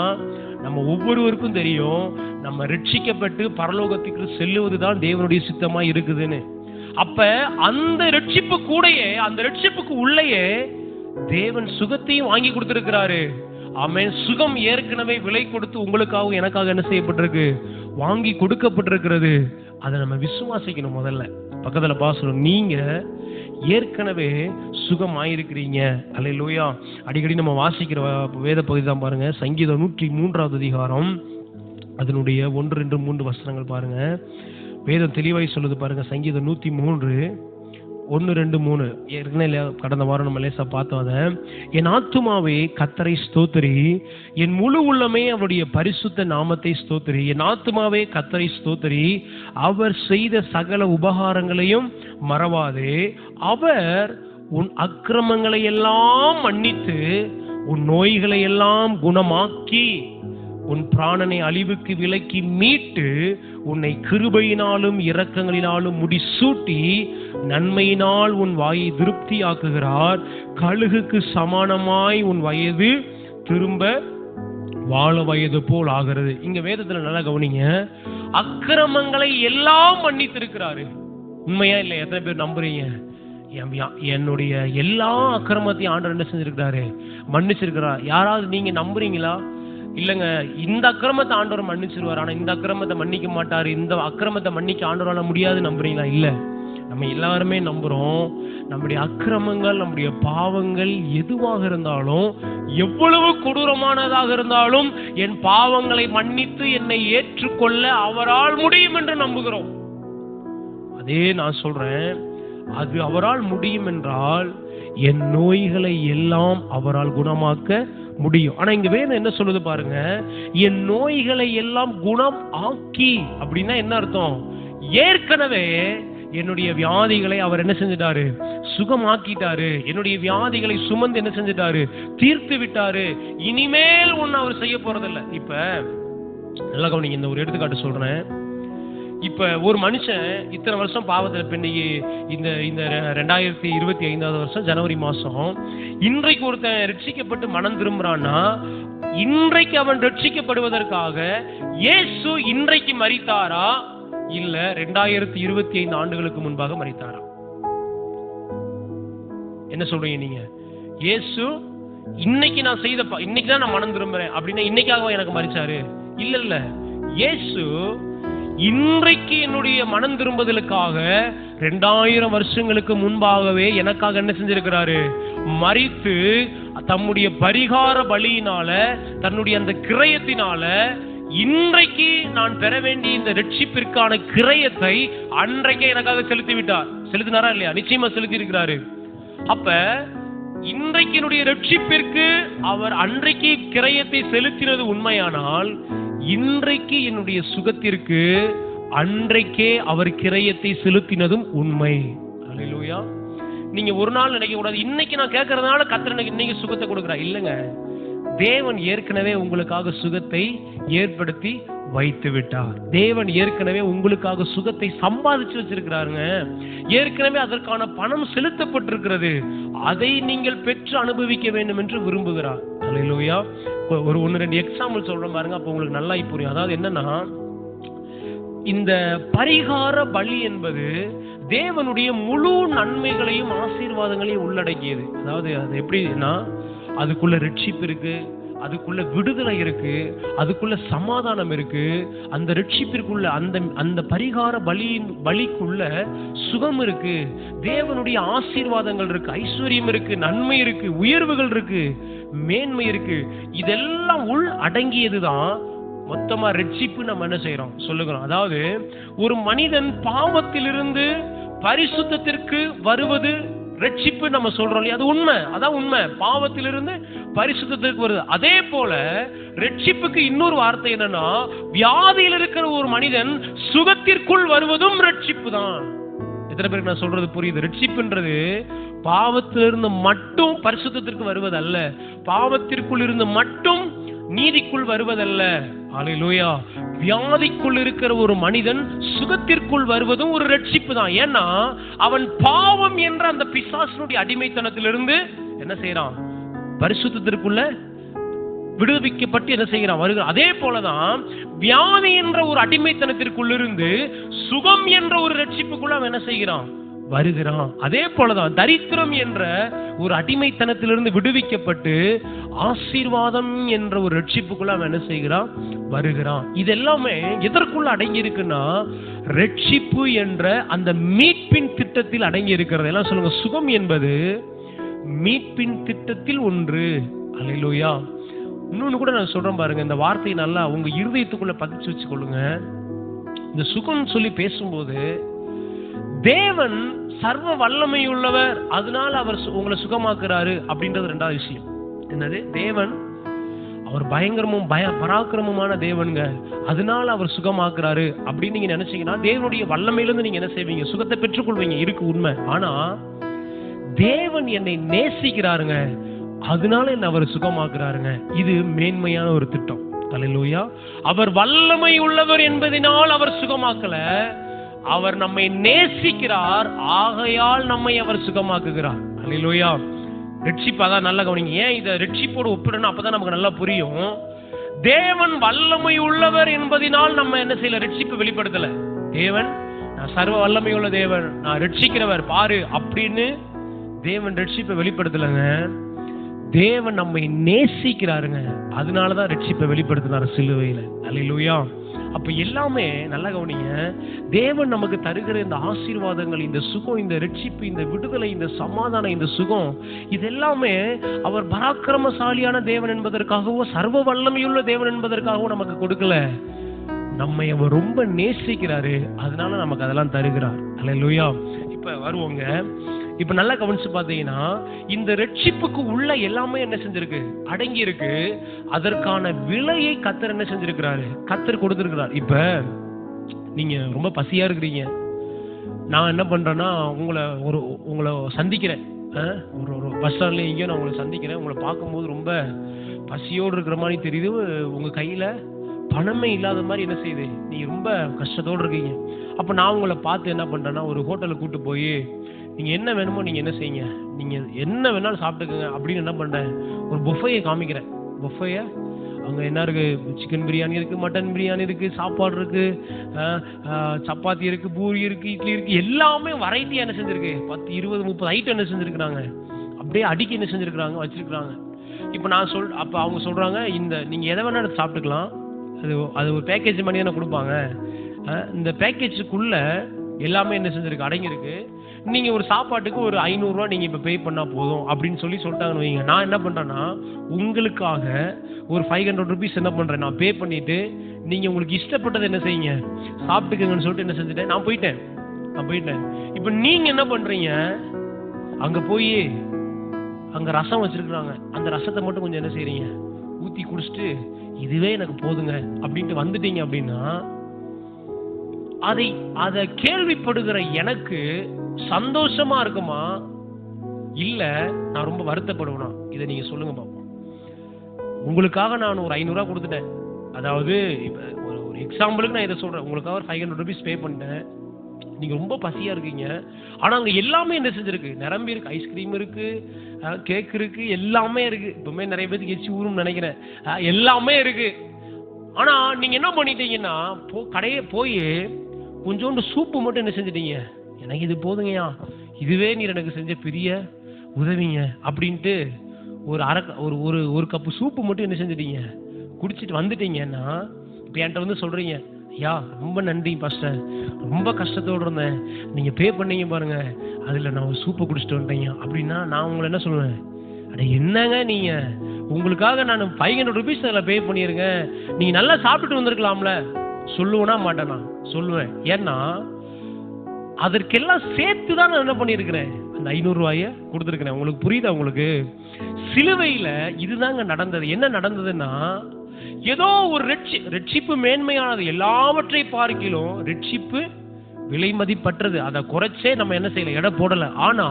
S2: நம்ம ஒவ்வொருவருக்கும் தெரியும், நம்ம ரட்சிக்கப்பட்டு பரலோகத்துக்கு செல்லுவதுதான் தேவனுடைய சித்தமா இருக்குதுன்னு. அப்ப அந்த ரட்சிப்பு கூடயே, அந்த ரட்சிப்புக்கு உள்ளேயே தேவன் சுகத்தையும் வாங்கி கொடுத்திருக்கிறாரு. ஆமென். சுகம் ஏற்கனவே விலை கொடுத்து உங்களுக்காக எனக்காக என்ன செய்யப்பட்டிருக்கு? வாங்கி கொடுக்கப்பட்டிருக்கிறது. அதை நம்ம விசுவாசிக்கணும். முதல்ல பக்கத்துல பாசணும், நீங்க ஏற்கனவே சுகம் ஆயிருக்கிறீங்க. அல்லேலூயா. அடிக்கடி நம்ம வாசிக்கிற வேத பகுதி தான் பாருங்க, சங்கீதம் 103வது அதிகாரம் அதனுடைய 1, 2, 3 வசனங்கள் பாருங்க. வேதம் தெளிவாய் சொல்லுது பாருங்க. சங்கீதம் 103 1, 2, 3. ஏற்கனவே கடந்த வாரம் நம்ம லேசா பார்த்தோம் அதை. என் ஆத்துமாவே கர்த்தரை ஸ்தோத்திரி, என் முழு உள்ளமே அவருடைய பரிசுத்த நாமத்தை ஸ்தோத்திரி. என் ஆத்துமாவே கர்த்தரை ஸ்தோத்திரி, அவர் செய்த சகல உபகாரங்களையும் மறவாதே. அவர் உன் அக்கிரமங்களை எல்லாம் மன்னித்து உன் நோய்களை எல்லாம் குணமாக்கி உன் பிராணனை அழிவுக்கு விலக்கி மீட்டு உன்னை கிருபையினாலும் இரக்கங்களினாலும் முடிசூட்டி நன்மையினால் உன் வாயை திருப்தி ஆக்குகிறார். கழுகுக்கு சமானமாய் உன் வயது திரும்ப வாழ வயது போல் ஆகிறது. இங்க வேதத்துல நல்லா கவனிங்க, அக்கிரமங்களை எல்லாம் மன்னித்திருக்கிறாரு. உண்மையா இல்லை? எத்தனை பேர் நம்புறீங்க? என்னுடைய எல்லா அக்கிரமத்தையும் ஆண்டவர் என்ன செஞ்சிருக்கிறாரு? மன்னிச்சிருக்கிறார். யாராவது நீங்க நம்புறீங்களா? இல்லங்க, இந்த அக்கிரமத்தை ஆண்டவர் மன்னிச்சிருவார், ஆனா இந்த அக்கிரமத்தை மன்னிக்க மாட்டாரு, இந்த அக்கிரமத்தை மன்னிக்க ஆண்டவரால முடியாது நம்புறீங்களா? இல்ல, நம்ம எல்லாருமே நம்புறோம். நம்முடைய அக்கிரமங்கள், நம்முடைய பாவங்கள் எதுவாக இருந்தாலும், எவ்வளவு கொடூரமானதாக இருந்தாலும் என் பாவங்களை மன்னித்து என்னை ஏற்றுக்கொள்ள அவரால் முடியும் என்று நம்புகிறோம். அதே நான் சொல்றேன், அது அவரால் முடியும் என்றால் என் நோய்களை எல்லாம் அவரால் குணமாக்க முடியும். ஆனா இங்க வேணும் என்ன சொல்லுது பாருங்க, என் நோய்களை எல்லாம் குணம் ஆக்கி. அப்படின்னா என்ன அர்த்தம்? ஏற்கனவே என்னுடைய வியாதிகளை அவர் என்ன செஞ்சிட்டாரு? சுகமாக்கிட்டாரு. என்னுடைய வியாதிகளை சுமந்து என்ன செஞ்சிட்டாரு? தீர்த்து விட்டாரு. இனிமேல் ஒன்னு அவர் செய்ய போறதில்லை. இப்ப நல்லா கவனிங்க, இந்த ஒரு எடுத்துக்காட்டு சொல்றேன். இப்ப ஒரு மனுஷன் இத்தனை வருஷம் பாவத்தில் இன்னைக்கு இந்த 2025வது வருஷம் ஜனவரி மாசம் இன்றைக்கு ஒருத்தன் ரட்சிக்கப்பட்டு மனம் திரும்புறான்னா, இன்றைக்கு அவன் ரட்சிக்கப்படுவதற்காக இயேசு இன்றைக்கு மரித்தாரா, இல்ல 2025 ஆண்டுகளுக்கு முன்பாக மரித்தாரா? என்ன சொல்றீங்க நீங்க? இயேசு இன்னைக்கு நான் செய்த இன்னைக்கு தான் நான் மனம் திரும்புறேன் அப்படின்னா இன்னைக்காக எனக்கு மரிச்சாரு? இல்ல இல்ல, இயேசு இன்றைக்கு என்னுடைய மனம் திரும்புதலுக்காக 2000 வருஷங்களுக்கு முன்பாகவே எனக்காக என்ன செஞ்சிருக்கிறாரு? மரித்து தம்முடைய பரிகார பலியினால, தன்னுடைய அந்த கிரயத்தினால இன்றைக்கு நான் பெற வேண்டிய இந்த ரட்சிப்பிற்கான கிரயத்தை அன்றைக்கே எனக்காக செலுத்தி விட்டார். செலுத்தினாரா இல்லையா? நிச்சயமா செலுத்தி இருக்கிறாரு. அப்ப இன்றைக்கு என்னுடைய ரட்சிப்பிற்கு அவர் அன்றைக்கு கிரயத்தை செலுத்தினது உண்மையானால், இன்றைக்கு என்னுடைய சுகத்திற்கு அன்றைக்கே அவர் கிரயத்தை செலுத்தினதும் உண்மை. அல்லேலூயா. நீங்க ஒரு நாள் நினைக்க கூடாது, இன்னைக்கு நான் கேட்கறதுனால கர்த்தர் எனக்கு இன்னைக்கு சுகத்தை கொடுக்கிறார். இல்லங்க, தேவன் ஏற்கனவே உங்களுக்காக சுகத்தை ஏற்படுத்தி வைத்து விட்டார். தேவன் ஏற்கனவே உங்களுக்காக சுகத்தை சம்பாதிச்சு வச்சிருக்கிறாருங்க. ஏற்கனவே அதற்கான பணம் செலுத்தப்பட்டிருக்கிறது. அதை நீங்கள் பெற்று அனுபவிக்க வேண்டும் என்று விரும்புகிறார். அல்லேலூயா. ஒரு 1-2 எக்ஸாம்பிள் சொல்றேன் பாருங்க, அப்ப உங்களுக்கு நல்லா புரியும். அதாவது என்னன்னா, இந்த பரிகார பலி என்பது தேவனுடைய முழு நன்மைகளையும் ஆசீர்வாதங்களையும் உள்ளடக்கியது. அதாவது அது எப்படின்னா, அதுக்குள்ள ரட்சிப்பு இருக்கு, அதுக்குள்ள விடுதலை இருக்கு, அதுக்குள்ள சமாதானம் இருக்கு, அந்த ரட்சிப்பிற்குள்ள அந்த பரிகார பலிக்குள்ள சுகம் இருக்கு, தேவனுடைய ஆசீர்வாதங்கள் இருக்கு, ஐஸ்வர்யம் இருக்கு, நன்மை இருக்கு, உயர்வுகள் இருக்கு, மேன்மை இருக்கு. இதெல்லாம் உள் அடங்கியதுதான் மொத்தமா ரட்சிப்பு. நம்ம என்ன செய்யறோம் சொல்லுகிறோம். அதாவது ஒரு மனிதன் பாவத்திலிருந்து பரிசுத்தத்திற்கு வருவது ரட்சிப்பு நம்ம சொல்றோம் இல்லையா? அது உண்மை, அதான் உண்மை. பாவத்திலிருந்து பரிசுத்தத்திற்கு வருது. அதே போல ரட்சிப்புக்கு இன்னொரு வார்த்தை என்னன்னா, வியாதியில் இருக்கிற ஒரு மனிதன் சுகத்திற்குள் வருவதும் ரட்சிப்பு தான். எத்தனை பேருக்கு நான் சொல்றது புரியுது? ரட்சிப்புன்றது பாவத்திலிருந்து மட்டும் பரிசுத்தத்திற்கு வருவதல்ல, பாவத்திற்குள் இருந்து மட்டும் நீதிக்குள் வருவதல்ல. அல்லேலூயா. வியாதிக்குள் இருக்கிற ஒரு மனிதன் சுகத்திற்குள் வருவதும் ஒரு ரட்சிப்பு தான். ஏன்னா அவன் பாவம் என்ற அந்த பிசாசினுடைய அடிமைத்தனத்திலிருந்து என்ன செய்யறான்? பரிசுத்தத்திற்குள்ள விடுவிக்கப்பட்டு என்ன செய்யறான்? வருகிறான். அதே போலதான் வியாதி என்ற ஒரு அடிமைத்தனத்திற்குள்ளிருந்து சுகம் என்ற ஒரு ரட்சிப்புக்குள்ள அவன் என்ன செய்கிறான்? வருகிறான். அதே போலதான் தரித்திரம் என்ற ஒரு அடிமைத்தனத்திலிருந்து விடுவிக்கப்பட்டு ஆசீர்வாதம் என்ற ஒரு ரட்சிப்புக்குள்ள அவன் என்ன செய்கிறான்? வருகிறான். இது எல்லாமே எதற்குள்ள அடங்கி இருக்குன்னா, ரட்சிப்பு என்ற அந்த மீட்பின் திட்டத்தில் அடங்கி இருக்கிறது. எல்லாம் சொல்லுங்க. சுகம் என்பது மீட்பின் திட்டத்தில் ஒன்று. அல்லேலூயா. இன்னொன்னு கூட நான் சொல்றேன் பாருங்க, இந்த வார்த்தையை நல்லா உங்க இருதயத்துக்குள்ள பதிச்சு வச்சுக்கொள்ளுங்க. இந்த சுகம் சொல்லி பேசும்போது தேவன் சர்வ வல்லமை உள்ளவர், அதனால அவர் உங்களை சுகமாக்குறாரு அப்படின்றது ரெண்டாவது விஷயம். என்னது? தேவன் அவர் பயங்கரமும் பராக்கிரமமான தேவனுங்க, அதனால அவர் சுகமாக்குறாரு அப்படின்னு நீங்க நினைச்சீங்கன்னா தேவனுடைய வல்லமையிலிருந்து நீங்க என்ன செய்வீங்க? சுகத்தை பெற்றுக்கொள்வீங்க. இருக்கு உண்மை. ஆனா தேவன் என்னை நேசிக்கிறாருங்க, அதனால என்ன அவர் சுகமாக்குறாருங்க. இது மேன்மையான ஒரு திட்டம். அல்லேலூயா. அவர் வல்லமை உள்ளவர் என்பதனால் அவர் சுகமாக்கல, அவர் நம்மை நேசிக்கிறார், ஆகையால் நம்மை அவர் சுகமாக்குகிறார். அல்லேலூயா. ரட்சிப்பு அதான் நல்லா கவனிங்க. ஏன் இதை ரட்சிப்போடு ஒப்பிடணும்? அப்பதான் நமக்கு நல்லா புரியும். தேவன் வல்லமை உள்ளவர் என்பதனால் நம்ம என்ன செய்யல? ரட்சிப்பு வெளிப்படுத்தல. தேவன் நான் சர்வ வல்லமை உள்ள தேவன், நான் ரட்சிக்கிறவர் பாரு அப்படின்னு தேவன் ரட்சிப்பை வெளிப்படுத்தலங்க. தேவன் நம்மை நேசிக்கிறாருங்க, அதனாலதான் ரட்சிப்பை வெளிப்படுத்தினார் சிலுவையில. அல்லேலூயா. அப்ப எல்லாமே நல்லா கவனிங்க. தேவன் நமக்கு தருகிற இந்த ஆசீர்வாதங்கள், இந்த சுகம், இந்த ரட்சிப்பு, இந்த விடுதலை, இந்த சமாதானம், இந்த சுகம், இதெல்லாமே அவர் பராக்கிரமசாலியான தேவன் என்பதற்காகவோ சர்வ வல்லமையுள்ள தேவன் என்பதற்காகவோ நமக்கு கொடுக்கல. நம்மை அவர் ரொம்ப நேசிக்கிறாரு, அதனால நமக்கு அதெல்லாம் தருகிறார். அல்லேலூயா. இப்ப வருவோங்க. இப்ப நல்லா கவனிச்சு பாத்தீங்கன்னா, இந்த ரட்சிப்புக்கு உள்ள எல்லாமே என்ன செஞ்சிருக்கு? அடங்கி இருக்கு. அதற்கான விலையை கர்த்தர் என்ன செஞ்சிருக்கிறாரு? கர்த்தர் கொடுத்திருக்கிறார். இப்ப நீங்க ரொம்ப பசியா இருக்கிறீங்க, நான் என்ன பண்றேன்னா உங்களை சந்திக்கிறேன். ஒரு பஸ் ஸ்டாண்ட்ல எங்கேயோ நான் உங்களை சந்திக்கிறேன். உங்களை பார்க்கும்போது ரொம்ப பசியோடு இருக்கிற மாதிரி தெரியுது. உங்க கையில பணமே இல்லாத மாதிரி என்ன செய்யுது? நீங்க ரொம்ப கஷ்டத்தோடு இருக்கீங்க. அப்ப நான் உங்களை பார்த்து என்ன பண்றேன்னா, ஒரு ஹோட்டலுக்கு கூட்டு போய் நீங்க என்ன வேணுமோ நீங்க என்ன செய்யுங்க, நீங்க என்ன வேணாலும் சாப்பிட்டுக்குங்க அப்படின்னு என்ன பண்றேன்? ஒரு புஃபையை காமிக்கிறேன். புஃபையை அங்க என்ன இருக்கு? சிக்கன் பிரியாணி இருக்கு, மட்டன் பிரியாணி இருக்கு, சாப்பாடு இருக்கு, சப்பாத்தி இருக்கு, பூரி இருக்கு, இட்லி இருக்கு, எல்லாமே வெரைட்டியா என்ன செஞ்சிருக்கு? 10, 20, 30 ஐட்டம் என்ன செஞ்சிருக்கிறாங்க? அப்படியே அடிக்கி என்ன செஞ்சிருக்கிறாங்க? வச்சிருக்கிறாங்க. இப்ப நான் அப்ப அவங்க சொல்றாங்க, இந்த நீங்க எதை வேணா எடுத்து சாப்பிட்டுக்கலாம், அது ஒரு பேக்கேஜ் பண்ணி தானே கொடுப்பாங்க. இந்த பேக்கேஜுக்குள்ள எல்லாமே என்ன செஞ்சிருக்கு? அடங்கியிருக்கு. நீங்க ஒரு சாப்பாட்டுக்கு ஒரு 500 ரூபா நீங்க இப்ப பே பண்ணா போதும் அப்படின்னு சொல்லிட்டாங்கன்னு வைங்க. நான் என்ன பண்றேன்னா, உங்களுக்காக ஒரு 500 rupees என்ன பண்றேன்? நான் பே பண்ணிட்டு நீங்க உங்களுக்கு இஷ்டப்பட்டதை என்ன செய்யுங்க? சாப்பிட்டுக்கங்கன்னு சொல்லிட்டு என்ன செஞ்சுட்டேன்? நான் போயிட்டேன். இப்ப நீங்க என்ன பண்றீங்க? அங்க போய் அங்க ரசம் வச்சிருக்காங்க, அந்த ரசத்தை மட்டும் கொஞ்சம் என்ன செய்றீங்க? ஊத்தி குடிச்சிட்டு இதுவே எனக்கு போதுங்க அப்படின்ட்டு வந்துட்டீங்க. அப்படின்னா அதை கேள்விப்படுகிற எனக்கு சந்தோஷமா இருக்குமா, இல்ல நான் ரொம்ப வருத்தப்படுவேனா? இதை நீங்க சொல்லுங்க பாப்போம். உங்களுக்காக நான் ஒரு 500 ரூபா கொடுத்துட்டேன். அதாவது ஒரு எக்ஸாம்பிளுக்கு நான் இதை சொல்றேன். உங்களுக்காக ஒரு 500 rupees பே பண்ணிட்டேன். நீங்க ரொம்ப பசியா இருக்கீங்க. ஆனா அங்க எல்லாமே என்ன செஞ்சிருக்கு? நிரம்பி இருக்கு. ஐஸ்கிரீம் இருக்கு, கேக் இருக்கு, எல்லாமே இருக்கு. இப்பவுமே நிறைய பேருக்கு எச்சி ஊரும் நினைக்கிறேன். எல்லாமே இருக்கு. ஆனா நீங்க என்ன பண்ணிட்டீங்கன்னா, கடையை போய் கொஞ்சோண்டு சூப்பு மட்டும் என்ன செஞ்சிட்டீங்க? எனக்கு இது போதுங்கய்யா, இதுவே நீர் எனக்கு செஞ்ச பெரிய உதவிங்க அப்படின்ட்டு ஒரு கப்பு சூப்பு மட்டும் என்ன செஞ்சிட்டீங்க, குடிச்சிட்டு வந்துட்டீங்கன்னா, இப்போ என்கிட்ட வந்து சொல்றீங்க, ஐயா ரொம்ப நன்றி பாஸ்டர், ரொம்ப கஷ்டத்தோடு இருந்தேன், நீங்கள் பே பண்ணீங்க பாருங்க, அதில் நான் ஒரு சூப்பை குடிச்சிட்டு வந்துட்டேங்க அப்படின்னா நான் உங்களை என்ன சொல்லுவேன், அட என்னங்க நீங்கள், உங்களுக்காக நான் 500 rupees அதில் பே பண்ணியிருக்கேன், நீங்கள் நல்லா சாப்பிட்டுட்டு வந்திருக்கலாம்ல சொல்லுவேனா மாட்டேனா? சொல்லுவேன். ஏன்னா அதற்கெல்லாம் சேர்த்து தான் நான் என்ன பண்ணியிருக்கிறேன், அந்த 500 ரூபாயை கொடுத்துருக்கிறேன். உங்களுக்கு புரியுதா? உங்களுக்கு சிலுவையில் இதுதாங்க நடந்தது. என்ன நடந்ததுன்னா, ஏதோ ஒரு ரட்சிப்பு மேன்மையானது, எல்லாவற்றை பார்க்கிலும் ரட்சிப்பு விலை மதிப்பற்றது. அதை குறைச்சே நம்ம என்ன செய்யல, எடை போடல. ஆனா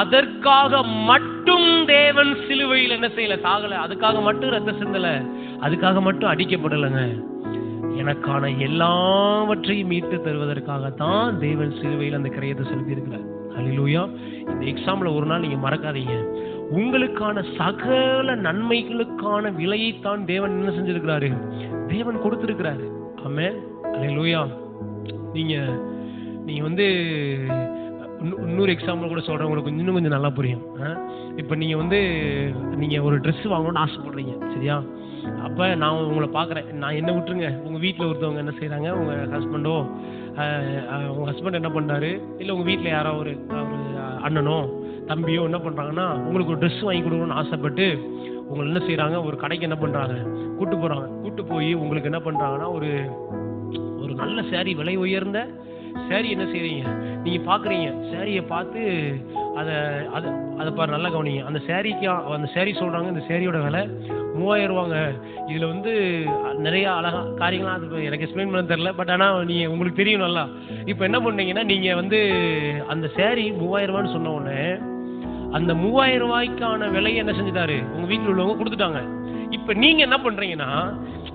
S2: அதற்காக மட்டும் தேவன் சிலுவையில் என்ன செய்யல, சாகல. அதுக்காக மட்டும் ரத்த சிந்தல, அதுக்காக மட்டும் அடிக்கப்படலைங்க. எனக்கான எல்லாவற்றையும் மீட்டு தருவதற்காகத்தான் தேவன் சிலுவையில் அந்த கிரயத்தை செலுத்தி இருக்கிறார். ஹல்லேலூயா. இந்த எக்ஸாம்ல ஒரு நாள் நீங்க மறக்காதீங்க, உங்களுக்கான சகல நன்மைகளுக்கான விலையைத்தான் தேவன் என்ன செஞ்சிருக்கிறாரு, தேவன் கொடுத்திருக்கிறாரு. ஆமென். ஹல்லேலூயா. நீங்க வந்து இன்னொரு எக்ஸாம்பிள் கூட சொல்றேன், உங்களுக்கு இன்னும் கொஞ்சம் நல்லா புரியும். இப்போ நீங்க ஒரு ட்ரெஸ் வாங்கணும்னு ஆசைப்படுறீங்க, சரியா? அப்போ நான் உங்களை பார்க்குறேன், நான் என்ன விட்டுருங்க, உங்கள் வீட்டில் ஒருத்தவங்க என்ன செய்கிறாங்க, உங்கள் ஹஸ்பண்டோ உங்கள் ஹஸ்பண்ட் என்ன பண்ணுறாரு, இல்லை உங்கள் வீட்டில் யாரோ ஒரு அண்ணனோ தம்பியோ என்ன பண்ணுறாங்கன்னா, உங்களுக்கு ஒரு ட்ரெஸ் வாங்கி கொடுக்கணும்னு ஆசைப்பட்டு உங்களை என்ன செய்கிறாங்க, ஒரு கடைக்கு என்ன பண்ணுறாங்க, கூட்டு போகிறாங்க. கூட்டு போய் உங்களுக்கு என்ன பண்ணுறாங்கன்னா, ஒரு நல்ல சேரீ, விலை உயர்ந்த சேரீ என்ன செய்கிறீங்க, நீங்கள் பார்க்குறீங்க. சேரீயை பார்த்து அதை பாரு, நல்லா கவனிங்க. அந்த சேரீ சொல்கிறாங்க, இந்த சேரீயோட விலை 3000 ரூபாங்க. இதில் நிறையா அழகா காரியங்களாம், அது எனக்கு எக்ஸ்பிளைன் பண்ண தெரில, பட் ஆனால் நீங்கள் உங்களுக்கு தெரியும் நல்லா. இப்போ என்ன பண்ணீங்கன்னா, நீங்கள் அந்த சேரீ 3000 ரூபான்னு சொன்ன உடனே அந்த 3000 ரூபாய்க்கான விலையை என்ன செஞ்சுட்டாரு, உங்கள் வீட்டில் உள்ளவங்க கொடுத்துட்டாங்க. இப்போ நீங்கள் என்ன பண்ணுறீங்கன்னா,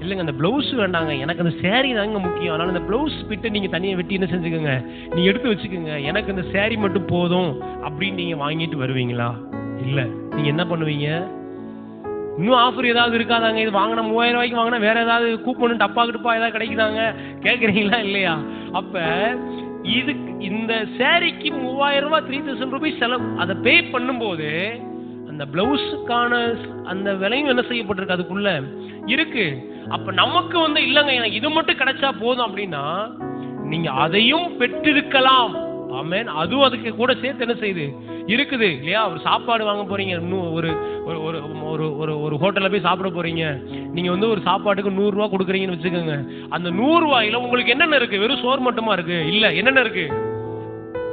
S2: இல்லைங்க அந்த ப்ளவுஸ் வேண்டாங்க, எனக்கு அந்த சேரீ தாங்க முக்கியம், அதனால் அந்த ப்ளவுஸ் பிட்டை நீங்கள் தனியாக வெட்டி என்ன செஞ்சுக்கோங்க, நீங்கள் எடுத்து வச்சுக்கோங்க, எனக்கு அந்த சேரீ மட்டும் போதும் அப்படின்னு நீங்கள் வாங்கிட்டு வருவீங்களா? இல்லை. நீங்கள் என்ன பண்ணுவீங்க, இன்னும் ஆஃபர் ஏதாவது இருக்காதாங்க, இது வாங்கினா 3000 ரூபாய்க்கு வாங்கினா வேற ஏதாவது கூப்பன் டப்பா ஏதாவது கிடைக்குதாங்க, கேட்குறீங்களா இல்லையா? அப்போ இந்த சேரீக்கு 3000 ரூபாய் 3000 rupees செலவு, அதை பே பண்ணும்போது அந்த பிளவுஸுக்கான அந்த விலையும் என்ன செய்யப்பட்டிருக்கு, அதுக்குள்ள இருக்கு. அப்ப நமக்கு இல்லைங்க, எனக்கு இது மட்டும் கிடைச்சா போதும் அப்படின்னா நீங்க அதையும் பெற்றிருக்கலாம். ஆமென். அதுவும் அதுக்கு கூட சேர்த்து என்ன செய்யுது, இருக்குது இல்லையா? ஒரு சாப்பாடு வாங்க போறீங்க, இன்னும் ஒரு ஹோட்டல்ல போய் சாப்பிட போறீங்க, நீங்க ஒரு சாப்பாட்டுக்கு 100 ரூபாய் கொடுக்குறீங்கன்னு வச்சுக்கோங்க. அந்த 100 ரூபாயில உங்களுக்கு என்னென்ன இருக்கு, வெறும் சோறு மட்டுமா இருக்கு? இல்ல, என்னென்ன இருக்கு,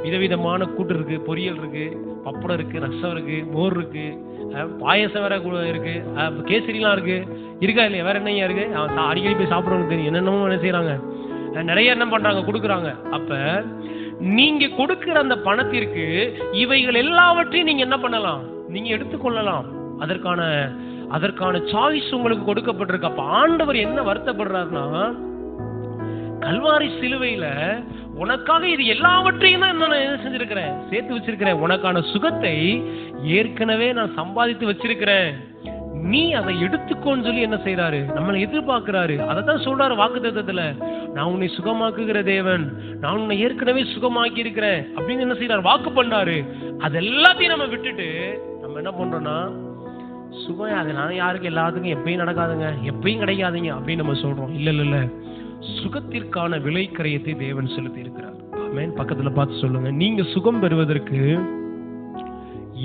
S2: விதவிதமான கூட்டு இருக்கு, பொரியல் இருக்கு, பப்படம் இருக்கு, ரசம் இருக்கு, மோர் இருக்கு, பாயசம் வேற இருக்கு, கேசரிலாம் இருக்கு, இருக்கா இல்லையா? வேற என்னையா இருக்கு? அடிக்கடி போய் சாப்பிடுறவங்க தெரியும், என்னென்னமோ என்ன செய்யறாங்க, நிறைய என்ன பண்றாங்க, கொடுக்குறாங்க. அப்ப நீங்க கொடுக்கிற அந்த பணத்திற்கு இவைகள் எல்லாவற்றையும் நீங்க என்ன பண்ணலாம், நீங்க எடுத்துக்கொள்ளலாம். அதற்கான சாய்ஸ் உங்களுக்கு கொடுக்கப்பட்டிருக்கு. அப்ப ஆண்டவர் என்ன வருத்தப்படுறாருன்னா, கல்வாரி சிலுவையில உனக்காக இது எல்லாவற்றையும் தான் நான் என்ன செஞ்சிருக்கிறேன், சேர்த்து வச்சிருக்கிறேன். உனக்கான சுகத்தை ஏற்கனவே நான் சம்பாதித்து வச்சிருக்கிறேன், நீ அதை எடுத்துக்கோன்னு சொல்லி என்ன செய்யறாரு, நம்மளை எதிர்பார்க்கிறாரு. அதை தான் சொல்றாரு வாக்குத்தத்தத்துல, நான் உன்னை சுகமாக்குகிற தேவன், நான் உன்னை ஏற்கனவே சுகமாக்கி இருக்கிறேன் அப்படின்னு என்ன செய்யறாரு, வாக்கு பண்ணாரு. அது எல்லாத்தையும் நம்ம விட்டுட்டு நம்ம என்ன பண்றோம்னா, சுகம் அதனால யாருக்கு எல்லாத்துக்கும் எப்பயும் நடக்காதுங்க, எப்பயும் கிடைக்காதுங்க அப்படின்னு நம்ம சொல்றோம். இல்ல, சுகத்திற்கான விலை கிரயத்தை தேவன் செலுத்தி இருக்கிறார். ஆமென். பக்கத்துல பார்த்து சொல்லுங்க, நீங்க சுகம் பெறுவதற்கு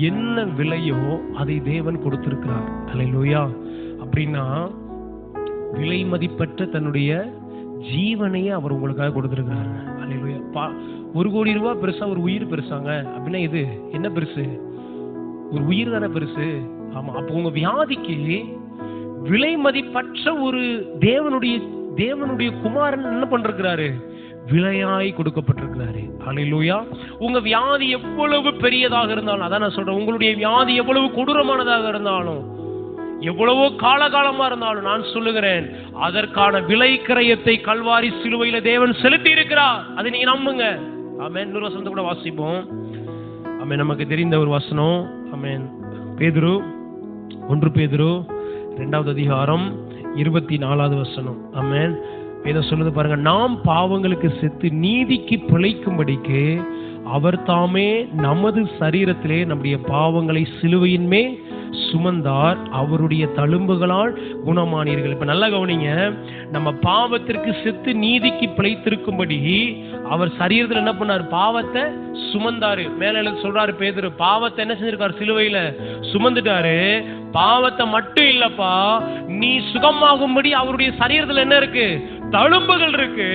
S2: என்ன விலையோ அதை தேவன் கொடுத்திருக்கிறார். அல்லேலூயா. அப்படின்னா விலை மதிப்பற்ற தன்னுடைய ஜீவனையே அவர் உங்களுக்காக கொடுத்திருக்கிறார். அல்லேலூயா. 1 கோடி ரூபாய் பெருசா, ஒரு உயிர் பெருசாங்க அப்படின்னா இது என்ன பெருசு, ஒரு உயிர் தானே பெருசு. ஆமா. அப்போ உங்க வியாதிக்கு விலை மதிப்பற்ற ஒரு தேவனுடைய குமாரன் என்ன பண்றாரு, விலையாய் கொடுக்கப்பட்டிருக்கிறாரு. ஹல்லேலூயா. உங்க வியாதி எவ்வளவு பெரியதாக இருந்தாலும், அதான் நான் சொல்றேன், உங்களுடைய வியாதி எவ்வளவு கொடூரமானதாக இருந்தாலும், எவ்வளவோ காலகாலமா இருந்தாலும், நான் சொல்லுகிறேன், அதற்கான விலை கிரயத்தை கல்வாரி சிலுவையில தேவன் செலுத்தி இருக்கிறார். அதை நீங்க நம்புங்க. ஆமென். இன்னொரு வசனத்தை கூட வாசிப்போம். ஆமென். நமக்கு தெரிந்த ஒரு வசனம். ஆமென். 1 பேதுரு 2வது அதிகாரம் 24வது வசனம். ஆமென். வேதம் சொல்லுது பாருங்க, நாம் பாவங்களுக்கு செத்து நீதிக்கு பிழைக்கும்படிக்கு அவர் தாமே நமது சரீரத்திலே நம்முடைய பாவங்களை சிலுவையின் மேல் சுமந்தார், அவருடைய தழும்புகளால் குணமானீர்கள். இப்ப நல்லா கவனிங்க, நம்ம பாவத்திற்கு செத்து நீதிக்கு பிழைத்திருக்கும்படி அவர் சரீரத்தில் என்ன பண்ணார்? பாவத்தை சுமந்தாரு. மேல சொல்றாரு பேதுரு, பாவத்தை என்ன செஞ்சிருக்காரு? சிலுவையில சுமந்துட்டாரு. பாவத்தை மட்டும் இல்லப்பா, நீ சுகமாகும்படி அவருடைய சரீரத்தில் என்ன இருக்கு? தழும்புகள் இருக்கு.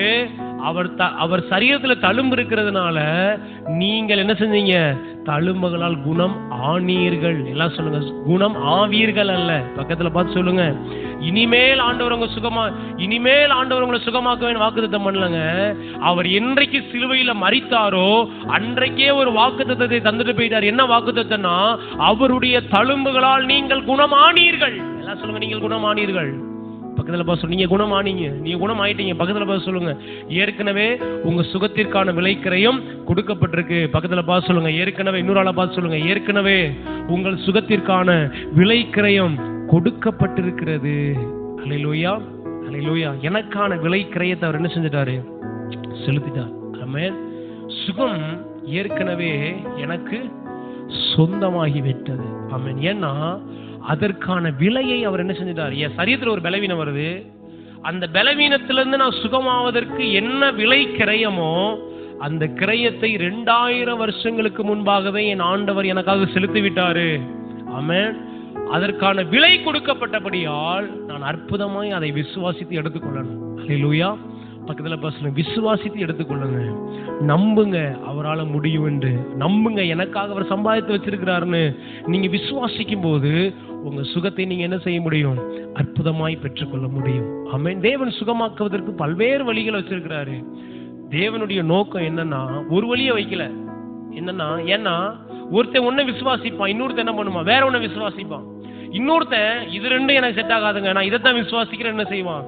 S2: அவர் சரீரத்துல தழும்பு இருக்கிறதுனால நீங்கள் என்ன செஞ்சீங்க? தழும்புகளால் குணம் ஆனீர்கள். எல்லாம் சொல்லுங்க, குணம் ஆவீர்கள் அல்ல. பக்கத்துல பார்த்து சொல்லுங்க, இனிமேல் ஆண்டவர் உங்களை சுகமாக்க வாக்குத்தத்தம் பண்ணலங்க. அவர் என்றைக்கு சிலுவையில மரித்தாரோ அன்றைக்கே ஒரு வாக்குத்தத்தத்தை தந்துட்டு போயிட்டார். என்ன வாக்குத்தத்தம்னா, அவருடைய தழும்புகளால் நீங்கள் குணமானீர்கள். எல்லாம் சொல்லுங்க, நீங்கள் குணமானீர்கள். பக்கத்துல பார்த்து சொல்லுங்க, நீங்க குணமானீங்க, நீங்க குணமாயிட்டீங்க. பக்கத்துல பார்த்து சொல்லுங்க, ஏற்கனவே உங்க சுகத்திற்கான விலைக்கிரயம் கொடுக்கப்பட்டிருக்கு. பக்கத்துல பார்த்து சொல்லுங்க, ஏற்கனவே. இன்னொரு ஆளை பார்த்து சொல்லுங்க, ஏற்கனவே உங்கள் சுகத்திற்கான விலைக்கிரயம் கொடுக்கப்பட்டிருக்கிறது. அல்லேலூயா, அல்லேலூயா. எனக்கான விலைக்கிரயத்தை அவர் என்ன செஞ்சிட்டாரு? செலுத்திட்டார். ஆமென். சுகம் ஏற்கனவே எனக்கு சொந்தமாகி விட்டது. ஆமென். ஏன்னா அதற்கான விலையை அவர் என்ன செஞ்சிட்டார்? என் சரீரத்தில் ஒரு பலவீனம் வருது, அந்த பலவீனத்திலிருந்து நான் சுகமாவதற்கு என்ன விலை கிரயமோ அந்த கிரயத்தை 2000 வருஷங்களுக்கு முன்பாகவே என் ஆண்டவர் எனக்காக செலுத்தி விட்டாரு. ஆமென். அதற்கான விலை கொடுக்கப்பட்டபடியால் நான் அற்புதமாய் அதை விசுவாசித்து எடுத்துக்கொள்ளணும். அல்லேலூயா. பக்கத்துல பேசுங்க, விசுவாசித்து எடுத்துக்கொள்ளுங்க. நம்புங்க, அவரால் முடியும் என்று நம்புங்க. எனக்காக அவர் சம்பாதித்து வச்சிருக்கிறாருன்னு நீங்க விசுவாசிக்கும் போது உங்க சுகத்தை நீங்க என்ன செய்ய முடியும்? அற்புதமாய் பெற்றுக்கொள்ள முடியும். ஆமென். தேவன் சுகமாக்குவதற்கு பல்வேறு வழிகள் வச்சிருக்கிறாரு. தேவனுடைய நோக்கம் என்னன்னா, ஒரு வழியை வைக்கல. என்னன்னா, ஏன்னா ஒருத்தன் ஒன்ன விசுவாசிப்பான், இன்னொருத்தன் என்ன பண்ணுவான்? வேற ஒன்ன விசுவாசிப்பான். இன்னொருத்தன் இது ரெண்டும் எனக்கு செட் ஆகாதுங்க, நான் இதைத்தான் விசுவாசிக்கிறேன், என்ன செய்வான்?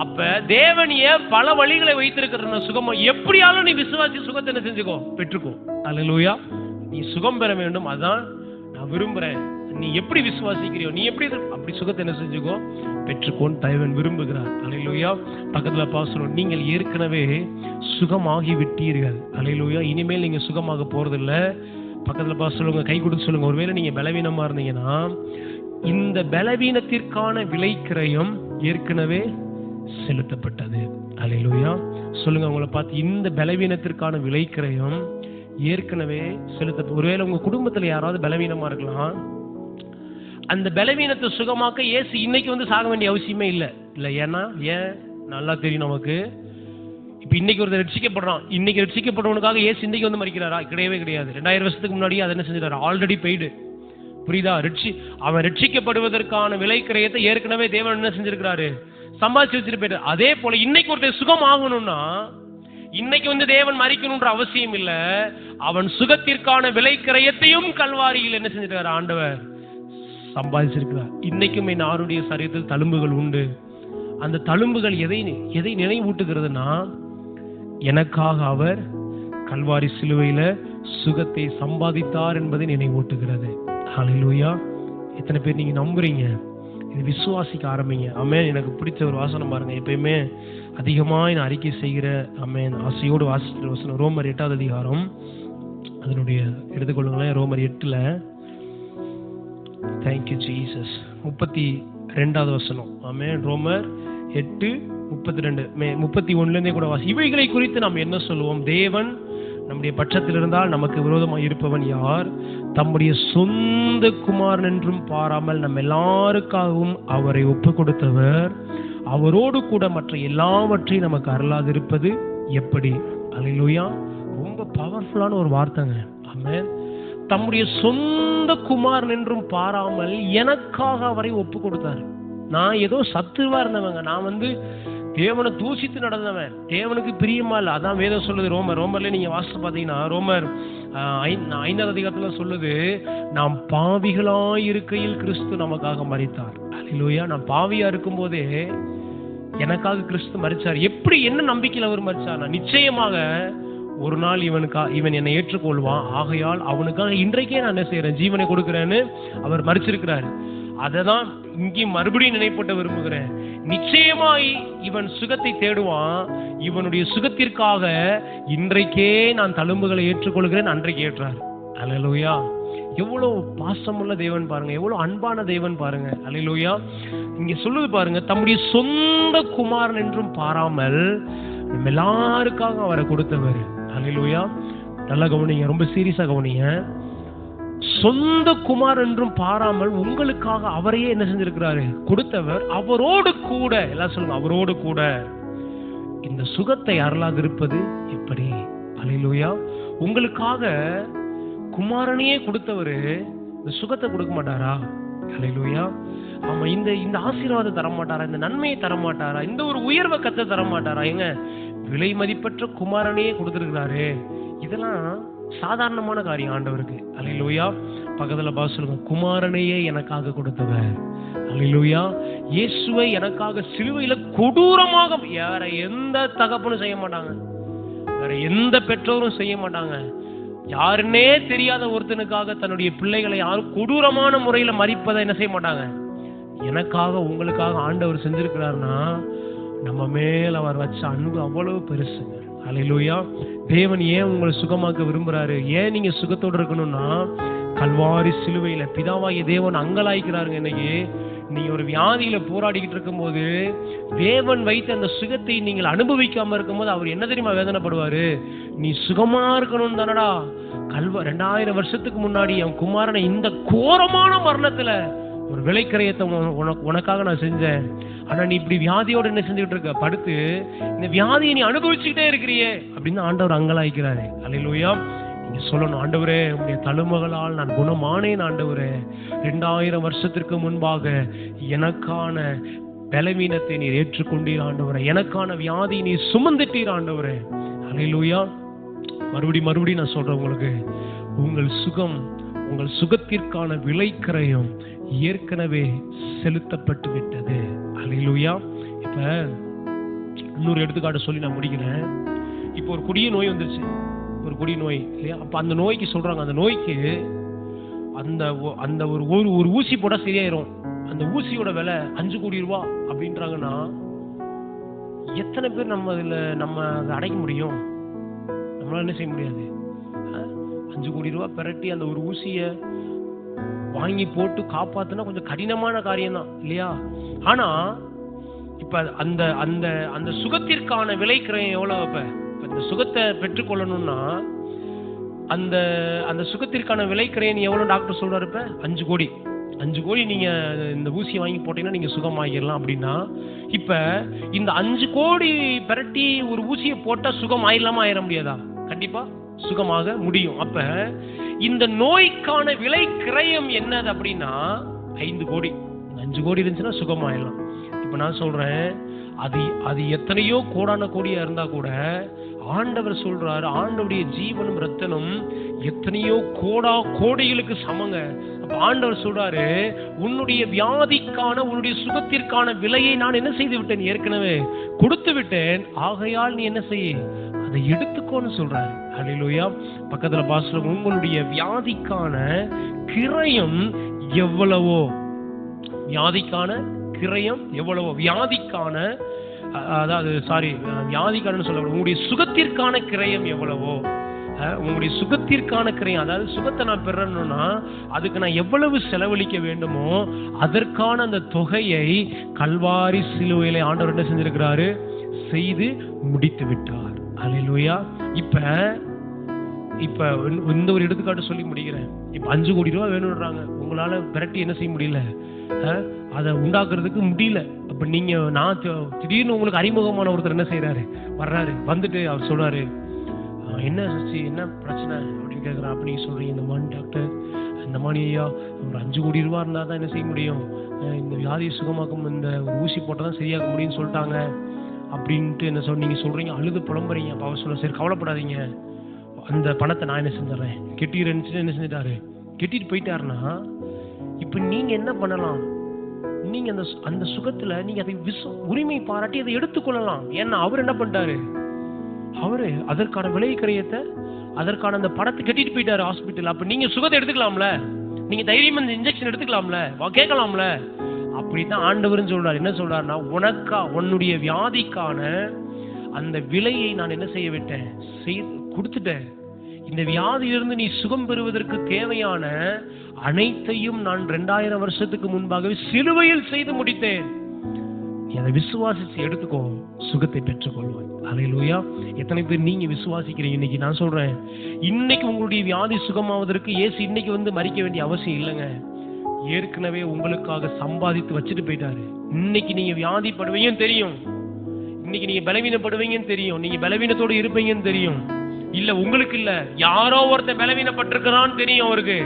S2: அப்ப தேவன் ஏன் பல வழிகளை வைத்திருக்கிற சுகமா? எப்படியாலும் நீ விசுவாசி சுகத்தை என்ன செஞ்சுக்கோ, பெற்றுக்கோ. அல்லேலூயா. நீ சுகம் பெற வேண்டும், அதான் நான் விரும்புறேன். நீ எப்படி விசுவாசிக்கிறியோ, நீ எப்படி அப்படி சுகத்தை என்ன செஞ்சுக்கோ, பெற்றுக்கோன்னு தேவன் விரும்புகிறார். அல்லேலூயா. பக்கத்துல பாசனம், நீங்கள் ஏற்கனவே சுகமாகி விட்டீர்கள். அல்லேலூயா. இனிமேல் நீங்க சுகமாக போறது இல்ல. பக்கத்துல பாச சொல்லுங்க, கை கொடுத்து சொல்லுங்க, ஒருவேளை நீங்க பலவீனமா இருந்தீங்கன்னா இந்த பலவீனத்திற்கான விலைக்கிரயம் ஏற்கனவே செலுத்தப்பட்டது. அல்லேலூயா. சொல்லுங்க உங்களை பார்த்து, இந்த பலவீனத்திற்கான விலைக்கிரயம் ஏற்கனவே செலுத்த. ஒருவேளை உங்க குடும்பத்துல யாராவது பலவீனமா இருக்கலாம். அந்த பலவீனத்தை சுகமாக்க இயேசு இன்னைக்கு வந்து சாக வேண்டிய அவசியமே இல்லை. ஏன்னா ஏன் நல்லா தெரியும் நமக்கு. இப்ப இன்னைக்கு ஒருத்தர் ரட்சிக்கப்படுறான், இன்னைக்கு ரட்சிக்கப்படுறவனுக்காக இயேசு இன்னைக்கு வந்து மரிக்கிறாரா? கிடையவே கிடையாது. 2000 வருஷத்துக்கு முன்னாடியே அதை என்ன செஞ்சிட்டாரு? Already paid. புரியுதா? அவன் ரட்சிக்கப்படுவதற்கான விலைக்கிரயத்தை ஏற்கனவே தேவன் என்ன செஞ்சிருக்கிறாரு? சம்பாதிச்சு வச்சுட்டு போயிட்டார். அதே போல இன்னைக்கு ஒருத்தர் சுகம் ஆகணும்னா இன்னைக்கு வந்து தேவன் மரிக்கணும்ன்ற அவசியம் இல்ல. அவன் சுகத்திற்கான விலைக்கிரயத்தையும் கல்வாரியில் என்ன செஞ்சிருக்காரு? ஆண்டவர் சம்பாதிச்சிருக்கிறார். இன்னைக்கும் என் ஆருடைய சரீரத்தில் தழும்புகள் உண்டு. அந்த தழும்புகள் எதை நினைவூட்டுகிறதுனா, எனக்காக அவர் கல்வாரி சிலுவையில சுகத்தை சம்பாதித்தார் என்பதை நினைவூட்டுகிறது. ஹல்லேலூயா. எத்தனை பேர் நீங்க நம்புறீங்க? இது விசுவாசிக்க ஆரம்பிங்க. ஆமென். எனக்கு பிடிச்ச ஒரு வாசனம் பாருங்க, எப்பயுமே அதிகமாக நான் அறிக்கை செய்கிற ஆமென் ஆசையோடு வாசிக்கிற வசனம் ரோமர் 8வது அதிகாரம். அதனுடைய எடுத்துக்கொள்ளுங்களேன். ரோமர் 8ல தேங்க்யூ ஜீசஸ் 32வது வசனம். ஆமென். ரோமர் 8:32 31 கூட வாசி. இவைகளை குறித்து நாம் என்ன சொல்லுவோம்? தேவன் நம்முடைய பட்சத்தில் இருந்தால் நமக்கு விரோதமாக இருப்பவன் யார்? தம்முடைய சொந்த குமாரன் என்றும் பாராமல் நம்ம எல்லாருக்காகவும் அவரை ஒப்பு கொடுத்தவர் அவரோடு கூட மற்ற எல்லாவற்றையும் நமக்கு அருளாது இருப்பது எப்படி? அல்லேலூயா. ரொம்ப பவர்ஃபுல்லான ஒரு வார்த்தைங்க. ஆமென். தம்முடைய சொந்த குமாரன் என்றும் பாராமல் எனக்காக அவரை ஒப்பு கொடுத்தார். நான் ஏதோ சத்துவா இருந்தவங்க, நான் வந்து தேவனை தூசித்து நடந்தவன், தேவனுக்கு பிரியமா இல்லை. அதான் வேதம் சொல்லுது. ரோமர்ல நீங்க வாசித்து பார்த்தீங்கன்னா, ரோமர் 5வது அதிகாரத்துல சொல்லுது, நாம் பாவிகளாய் இருக்கையில் கிறிஸ்து நமக்காக மரித்தார். அல்லேலூயா. நான் பாவியா இருக்கும் போதே எனக்காக கிறிஸ்து மரிச்சார். எப்படி, என்ன நம்பிக்கையில் அவர் மரிச்சார்? நிச்சயமாக ஒரு நாள் இவன் என்னை ஏற்றுக்கொள்வான், ஆகையால் அவனுக்காக இன்றைக்கே நான் என்ன செய்யறேன்? ஜீவனை கொடுக்கிறேன்னு அவர் மரிச்சிருக்கிறார். அததான் இங்கேயும் மறுபடியும் நினைப்பட்ட விரும்புகிறேன். நிச்சயமாய் இவன் சுகத்தை தேடுவான். இவனுடைய சுகத்திற்காக இன்றைக்கே நான் தழும்புகளை ஏற்றுக்கொள்கிறேன், அன்றைக்கு ஏற்றார். அல்லேலூயா. எவ்வளவு பாசமுள்ள தேவன் பாருங்க, எவ்வளவு அன்பான தேவன் பாருங்க. அல்லேலூயா. இங்க சொல்லுது பாருங்க, தம்முடைய சொந்த குமாரன் என்றும் பாராமல் நம்ம எல்லாருக்காக அவரை கொடுத்தவர். அல்லேலூயா. நல்லா கவனிங்க, ரொம்ப சீரியஸா கவனிங்க. சொந்த குமார் என்றும் பாராமல் உங்களுக்காக அவரையே என்ன செஞ்சிருக்கிறாரு? கொடுத்தவர். அவரோடு கூட, எல்லாம் சொல்லுங்க, அவரோடு கூட இந்த சுகத்தை அருளாது இருப்பது எப்படி? அல்லேலூயா. உங்களுக்காக குமாரனையே கொடுத்தவரு இந்த சுகத்தை கொடுக்க மாட்டாரா? அல்லேலூயா. ஆமா, இந்த ஆசீர்வாதம் தர மாட்டாரா? இந்த நன்மையை தர மாட்டாரா? இந்த ஒரு உயர்வை கத்த தர மாட்டாரா? எங்க விலை மதிப்பற்ற குமாரனையே கொடுத்திருக்கிறாரு. இதெல்லாம் சாதாரணமான காரியம் ஆண்டவருக்கு. அல்லேலூயா. பக்கத்துல பார்த்து சொல்லுங்க, குமாரனையே எனக்காக கொடுத்தவர். அல்லேலூயா. இயேசுவை எனக்காக சிலுவையில கொடூரமாக வேற எந்த தகப்பனும் செய்ய மாட்டாங்க, வேற எந்த பெற்றோரும் செய்ய மாட்டாங்க. யாருன்னே தெரியாத ஒருத்தனுக்காக தன்னுடைய பிள்ளைகளை யாரும் கொடூரமான முறையில மறிப்பதை என்ன செய்ய மாட்டாங்க. எனக்காக உங்களுக்காக ஆண்டவர் செஞ்சிருக்கிறாருன்னா நம்ம மேல அவர் வச்ச அன்பு அவ்வளவு பெருசுங்க. அல்லேலூயா. தேவன் ஏன் உங்களை சுகமாக்க விரும்புறாரு? ஏன் நீங்க சுகத்தோடு இருக்கணும்னா, கல்வாரி சிலுவையில பிதாவாகிய தேவன் அங்கலாய்க்கிறாருங்க. இன்னைக்கு நீங்க ஒரு வியாதியில போராடிக்கிட்டு இருக்கும்போது தேவன் வைத்த அந்த சுகத்தை நீங்கள் அனுபவிக்காம இருக்கும்போது அவர் என்ன தெரியுமா வேதனைப்படுவாரு? நீ சுகமா இருக்கணும் தானடா, 2000 வருஷத்துக்கு முன்னாடி என் குமாரனை இந்த கோரமான மரணத்துல ஒரு விலைக்கரையத்தை உனக்காக நான் செஞ்சேன். ஆனா நீ இப்படி வியாதியோட என்ன செஞ்சுக்கிட்டு இருக்க? படுத்து இந்த வியாதியை நீ அனுபவிச்சுக்கிட்டே இருக்கிறியே அப்படின்னு ஆண்டவர் அங்கலாய்க்கிறாரு. அல்லேலூயா. நீங்க சொல்லணும், ஆண்டவரே உங்களுடைய தழும்புகளால் நான் குணமானேன். ஆண்டவரே 2000 வருஷத்திற்கு முன்பாக எனக்கான பலவீனத்தை நீர் ஏற்றுக்கொண்டீர். ஆண்டவரே எனக்கான வியாதியை நீ சுமந்துட்டீர். ஆண்டவரே அல்லேலூயா. மறுபடியும் நான் சொல்றேன் உங்களுக்கு, உங்கள் சுகத்திற்கான விலைக்கரையும் ஏற்கனவே செலுத்தப்பட்டு விட்டது. அல்லேலூயா. இப்ப இன்னொரு எடுத்துக்காட்டு சொல்லி நான் முடிக்கிறேன். இப்போ ஒரு கொடிய நோய் வந்துருச்சு, ஒரு கொடிய நோய் இல்லையா? அப்ப அந்த நோய்க்கு சொல்றாங்க, அந்த நோய்க்கு அந்த ஒரு ஊசி போட்டா சரியாயிரும். அந்த ஊசியோட விலை 5 கோடி ரூபாய் அப்படின்றாங்கன்னா எத்தனை பேர் நம்ம அதை அடைக்க முடியும்? நம்மளால என்ன செய்ய முடியாது. 5 கோடி ரூபாய் பிரட்டி அந்த ஒரு ஊசிய வாங்கி போட்டு காப்பாத்துனா கொஞ்சம் கடினமான காரியம் தான் இல்லையா? ஆனா இப்ப அந்த சுகத்திற்கான விலைக்கிரயம் எவ்வளவு? இப்ப இந்த சுகத்தை பெற்றுக்கொள்ளணும்னா அந்த சுகத்திற்கான விலைக்கிரயம் எவ்வளவு டாக்டர் சொல்றாரு? இப்ப 5 கோடி நீங்க இந்த ஊசியை வாங்கி போட்டீங்கன்னா நீங்க சுகமாகிடலாம் அப்படின்னா, இப்ப இந்த 5 கோடி பிரட்டி ஒரு ஊசியை போட்டா சுகம் ஆயிடலாமா? ஆயிட முடியாதா? கண்டிப்பா சுகமாக முடியும். அப்ப இந்த நோய்க்கான விலை கிரயம் என்னது அப்படின்னா 5 கோடி. 5 கோடி இருந்துச்சுன்னா சுகமாயிடலாம். இப்ப நான் சொல்றேன், அது எத்தனையோ கோடான கோடியா இருந்தா கூட ஆண்டவர் சொல்றாரு, ஆண்டவருடைய ஜீவனும் ரத்தனும் எத்தனையோ கோடிகளுக்கு சமங்க. அப்ப ஆண்டவர் சொல்றாரு, உன்னுடைய வியாதிக்கான உன்னுடைய சுகத்திற்கான விலையை நான் என்ன செய்து விட்டேன்? ஏற்கனவே கொடுத்து விட்டேன். ஆகையால் நீ என்ன செய்ய? அதை எடுத்துக்கோன்னு சொல்றாரு. அல்லேலூயா. பக்கத்துல பாஸ்டர், உங்களுடைய வியாதிக்கான கிரயம் எவ்வளவோ, வியாதிக்கான கிரயம் எவ்வளவோ, வியாதிக்கான சொல்ல, உங்களுடைய சுகத்திற்கான கிரயம் எவ்வளவோ, உங்களுடைய சுகத்திற்கான கிரயம், அதாவது சுகத்தை நான் பெறணும்னா அதுக்கு நான் எவ்வளவு செலவழிக்க வேண்டுமோ அதற்கான அந்த தொகையை கல்வாரி சிலுவையிலே ஆண்டவர் என்ன செஞ்சிருக்கிறாரு? செய்து முடித்து விட்டார். அல்லேலூயா. இப்ப இந்த ஒரு எடுத்துக்காட்டு சொல்லி முடிக்கிறேன். இப்ப 5 கோடி ரூபாய் வேணும்ன்றாங்க. உங்களால விரட்டி என்ன செய்ய முடியல, அதை உண்டாக்குறதுக்கு முடியல. அப்ப நான் திடீர்னு உங்களுக்கு அறிமுகமான ஒருத்தர் என்ன செய்யறாரு? வர்றாரு. வந்துட்டு அவர் சொல்றாரு, என்ன சச்சி, என்ன பிரச்சனை அப்படின்னு கேட்குறேன். அப்ப நீங்க சொல்றீங்க, இந்த மாதிரி டாக்டர், இந்த மாதிரி ஐயா ஒரு 5 கோடி ரூபாய் இருந்தா தான் என்ன செய்ய முடியும், இந்த வியாதியை சுகமாக்கும் இந்த ஒரு ஊசி போட்டால் தான் சரியாக்க முடியும்னு சொல்லிட்டாங்க அப்படின்ட்டு என்ன நீங்க சொல்றீங்க, அழுது புலம்புறீங்க. அப்ப அவர் சொல்ல, சரி கவலைப்படாதீங்க, அந்த பணத்தை நான் என்ன செஞ்சிடறேன். கெட்டிடுறேன்னு என்ன செஞ்சிட்டாரு? கெட்டிட்டு போயிட்டாருன்னா இப்ப நீங்க என்ன பண்ணலாம்? நீங்க அந்த சுகத்துல நீங்க அதை உரிமை பாராட்டி அதை எடுத்துக்கொள்ளலாம். ஏன்னா அவர் என்ன பண்ணிட்டாரு? அவரு அதற்கான விலை கிரயத்தை, அதற்கான அந்த பணத்தை கட்டிட்டு போயிட்டாரு ஹாஸ்பிட்டல். அப்ப நீங்க சுகத்தை எடுத்துக்கலாம்ல, நீங்க தைரியமா இந்த இன்ஜெக்ஷன் எடுத்துக்கலாம்ல, கேட்கலாம்ல. அப்படித்தான் ஆண்டவர்னு சொல்றாரு. என்ன சொல்றாருன்னா, உன்னுடைய வியாதிக்கான அந்த விலையை நான் என்ன செய்ய விட்டேன்? கொடுத்துட்டேன். இந்த வியாதியிலிருந்து நீ சுகம் பெறுவதற்கு தேவையான அனைத்தையும் நான் 2000 வருஷத்துக்கு முன்பாகவே சிலுவையில் செய்து முடித்தேன். நீ அதை விசுவாசிச்சு எடுத்துக்கோ, சுகத்தை பெற்றுக்கொள்வாய். அல்லேலூயா. எத்தனை பேர் நீங்க விசுவாசிக்கிறீங்க? இன்னைக்கு நான் சொல்றேன், இன்னைக்கு உங்களுடைய வியாதி சுகமாவதற்கு இயேசு இன்னைக்கு வந்து மரிக்க வேண்டிய அவசியம் இல்லைங்க. ஏற்கனவே உங்களுக்காக சம்பாதித்து வச்சுட்டு போயிட்டாரு. இன்னைக்கு நீங்க வியாதிப்படுவீங்கன்னு தெரியும், இன்னைக்கு நீங்க பலவீனப்படுவீங்கன்னு தெரியும், நீங்க பலவீனத்தோடு இருப்பீங்கன்னு தெரியும். இல்ல உங்களுக்கு இல்ல, யாரோ ஒருத்தன் பலவீனப்பட்டிருக்கிறான்னு தெரியும் அவருக்கு.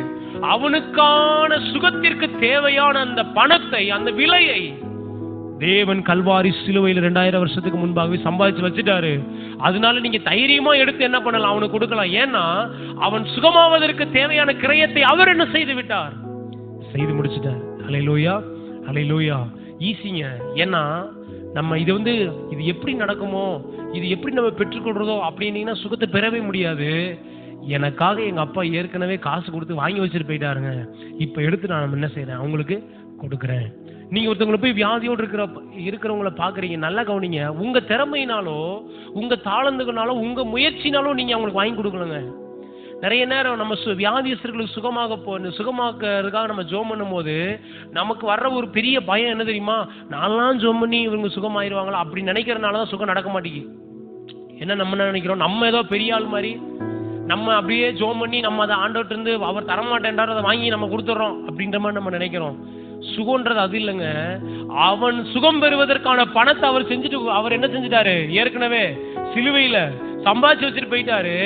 S2: அவனுக்கான சுகத்திற்கு தேவையான அந்த பணத்தை, அந்த விலையை தேவன் கல்வாரி சிலுவையில் 2000 வருஷத்துக்கு முன்பாகவே சம்பாதிச்சு வச்சுட்டாரு. அதனால நீங்க தைரியமா எடுத்து என்ன பண்ணலாம், அவனுக்கு கொடுக்கலாம். ஏன்னா அவன் சுகமாவதற்கு தேவையான கிரயத்தை அவர் என்ன செய்து விட்டார், செய்து முடிச்சிட்டார். அல்லேலூயா, அல்லேலூயா. ஈஸிங்க. ஏன்னா நம்ம இது எப்படி நடக்குமோ, இது எப்படி நம்ம பெற்றுக்கொள்றதோ அப்படின்னீங்கன்னா சுகத்தை பெறவே முடியாது. எனக்காக எங்க அப்பா ஏற்கனவே காசு கொடுத்து வாங்கி வச்சுட்டு போயிட்டாருங்க, இப்ப எடுத்து நான் என்ன செய்யறேன், அவங்களுக்கு கொடுக்குறேன். நீங்க ஒருத்தவங்களை போய் வியாதியோடு இருக்கிறவங்களை பாக்குறீங்க, நல்லா கவனிங்க. உங்க திறமையினாலோ, உங்க தாளந்துகளாலோ, உங்க முயற்சினாலோ நீங்க அவங்களுக்கு வாங்கி கொடுக்கலங்க. நிறைய நேரம் நம்ம வியாதியஸ்தர்களுக்கு சுகமாக்கிறதுக்காக நம்ம ஜோம் பண்ணும் போது நமக்கு வர்ற ஒரு பெரிய பயம் என்ன தெரியுமா, நான்லாம் ஜோம் பண்ணி இவங்க சுகமாயிருவாங்களா அப்படி நினைக்கிறதுனாலதான் சுகம் நடக்க மாட்டேங்குது. என்ன நம்ம நினைக்கிறோம், நம்ம ஏதோ பெரிய ஆள் மாதிரி நம்ம அப்படியே ஜோம் பண்ணி நம்ம அதை ஆண்டவர்கிட்ட இருந்து அவர் தரமாட்டேன்றார் அதை வாங்கி நம்ம கொடுத்துட்றோம் அப்படின்ற மாதிரி நம்ம நினைக்கிறோம். சுகம்ன்றது அது இல்லைங்க. அவன் சுகம் பெறுவதற்கான பணத்தை அவர் என்ன செஞ்சுட்டாரு, ஏற்கனவே சிலுவையில சம்பாதிச்சு வச்சுட்டு போயிட்டாரு.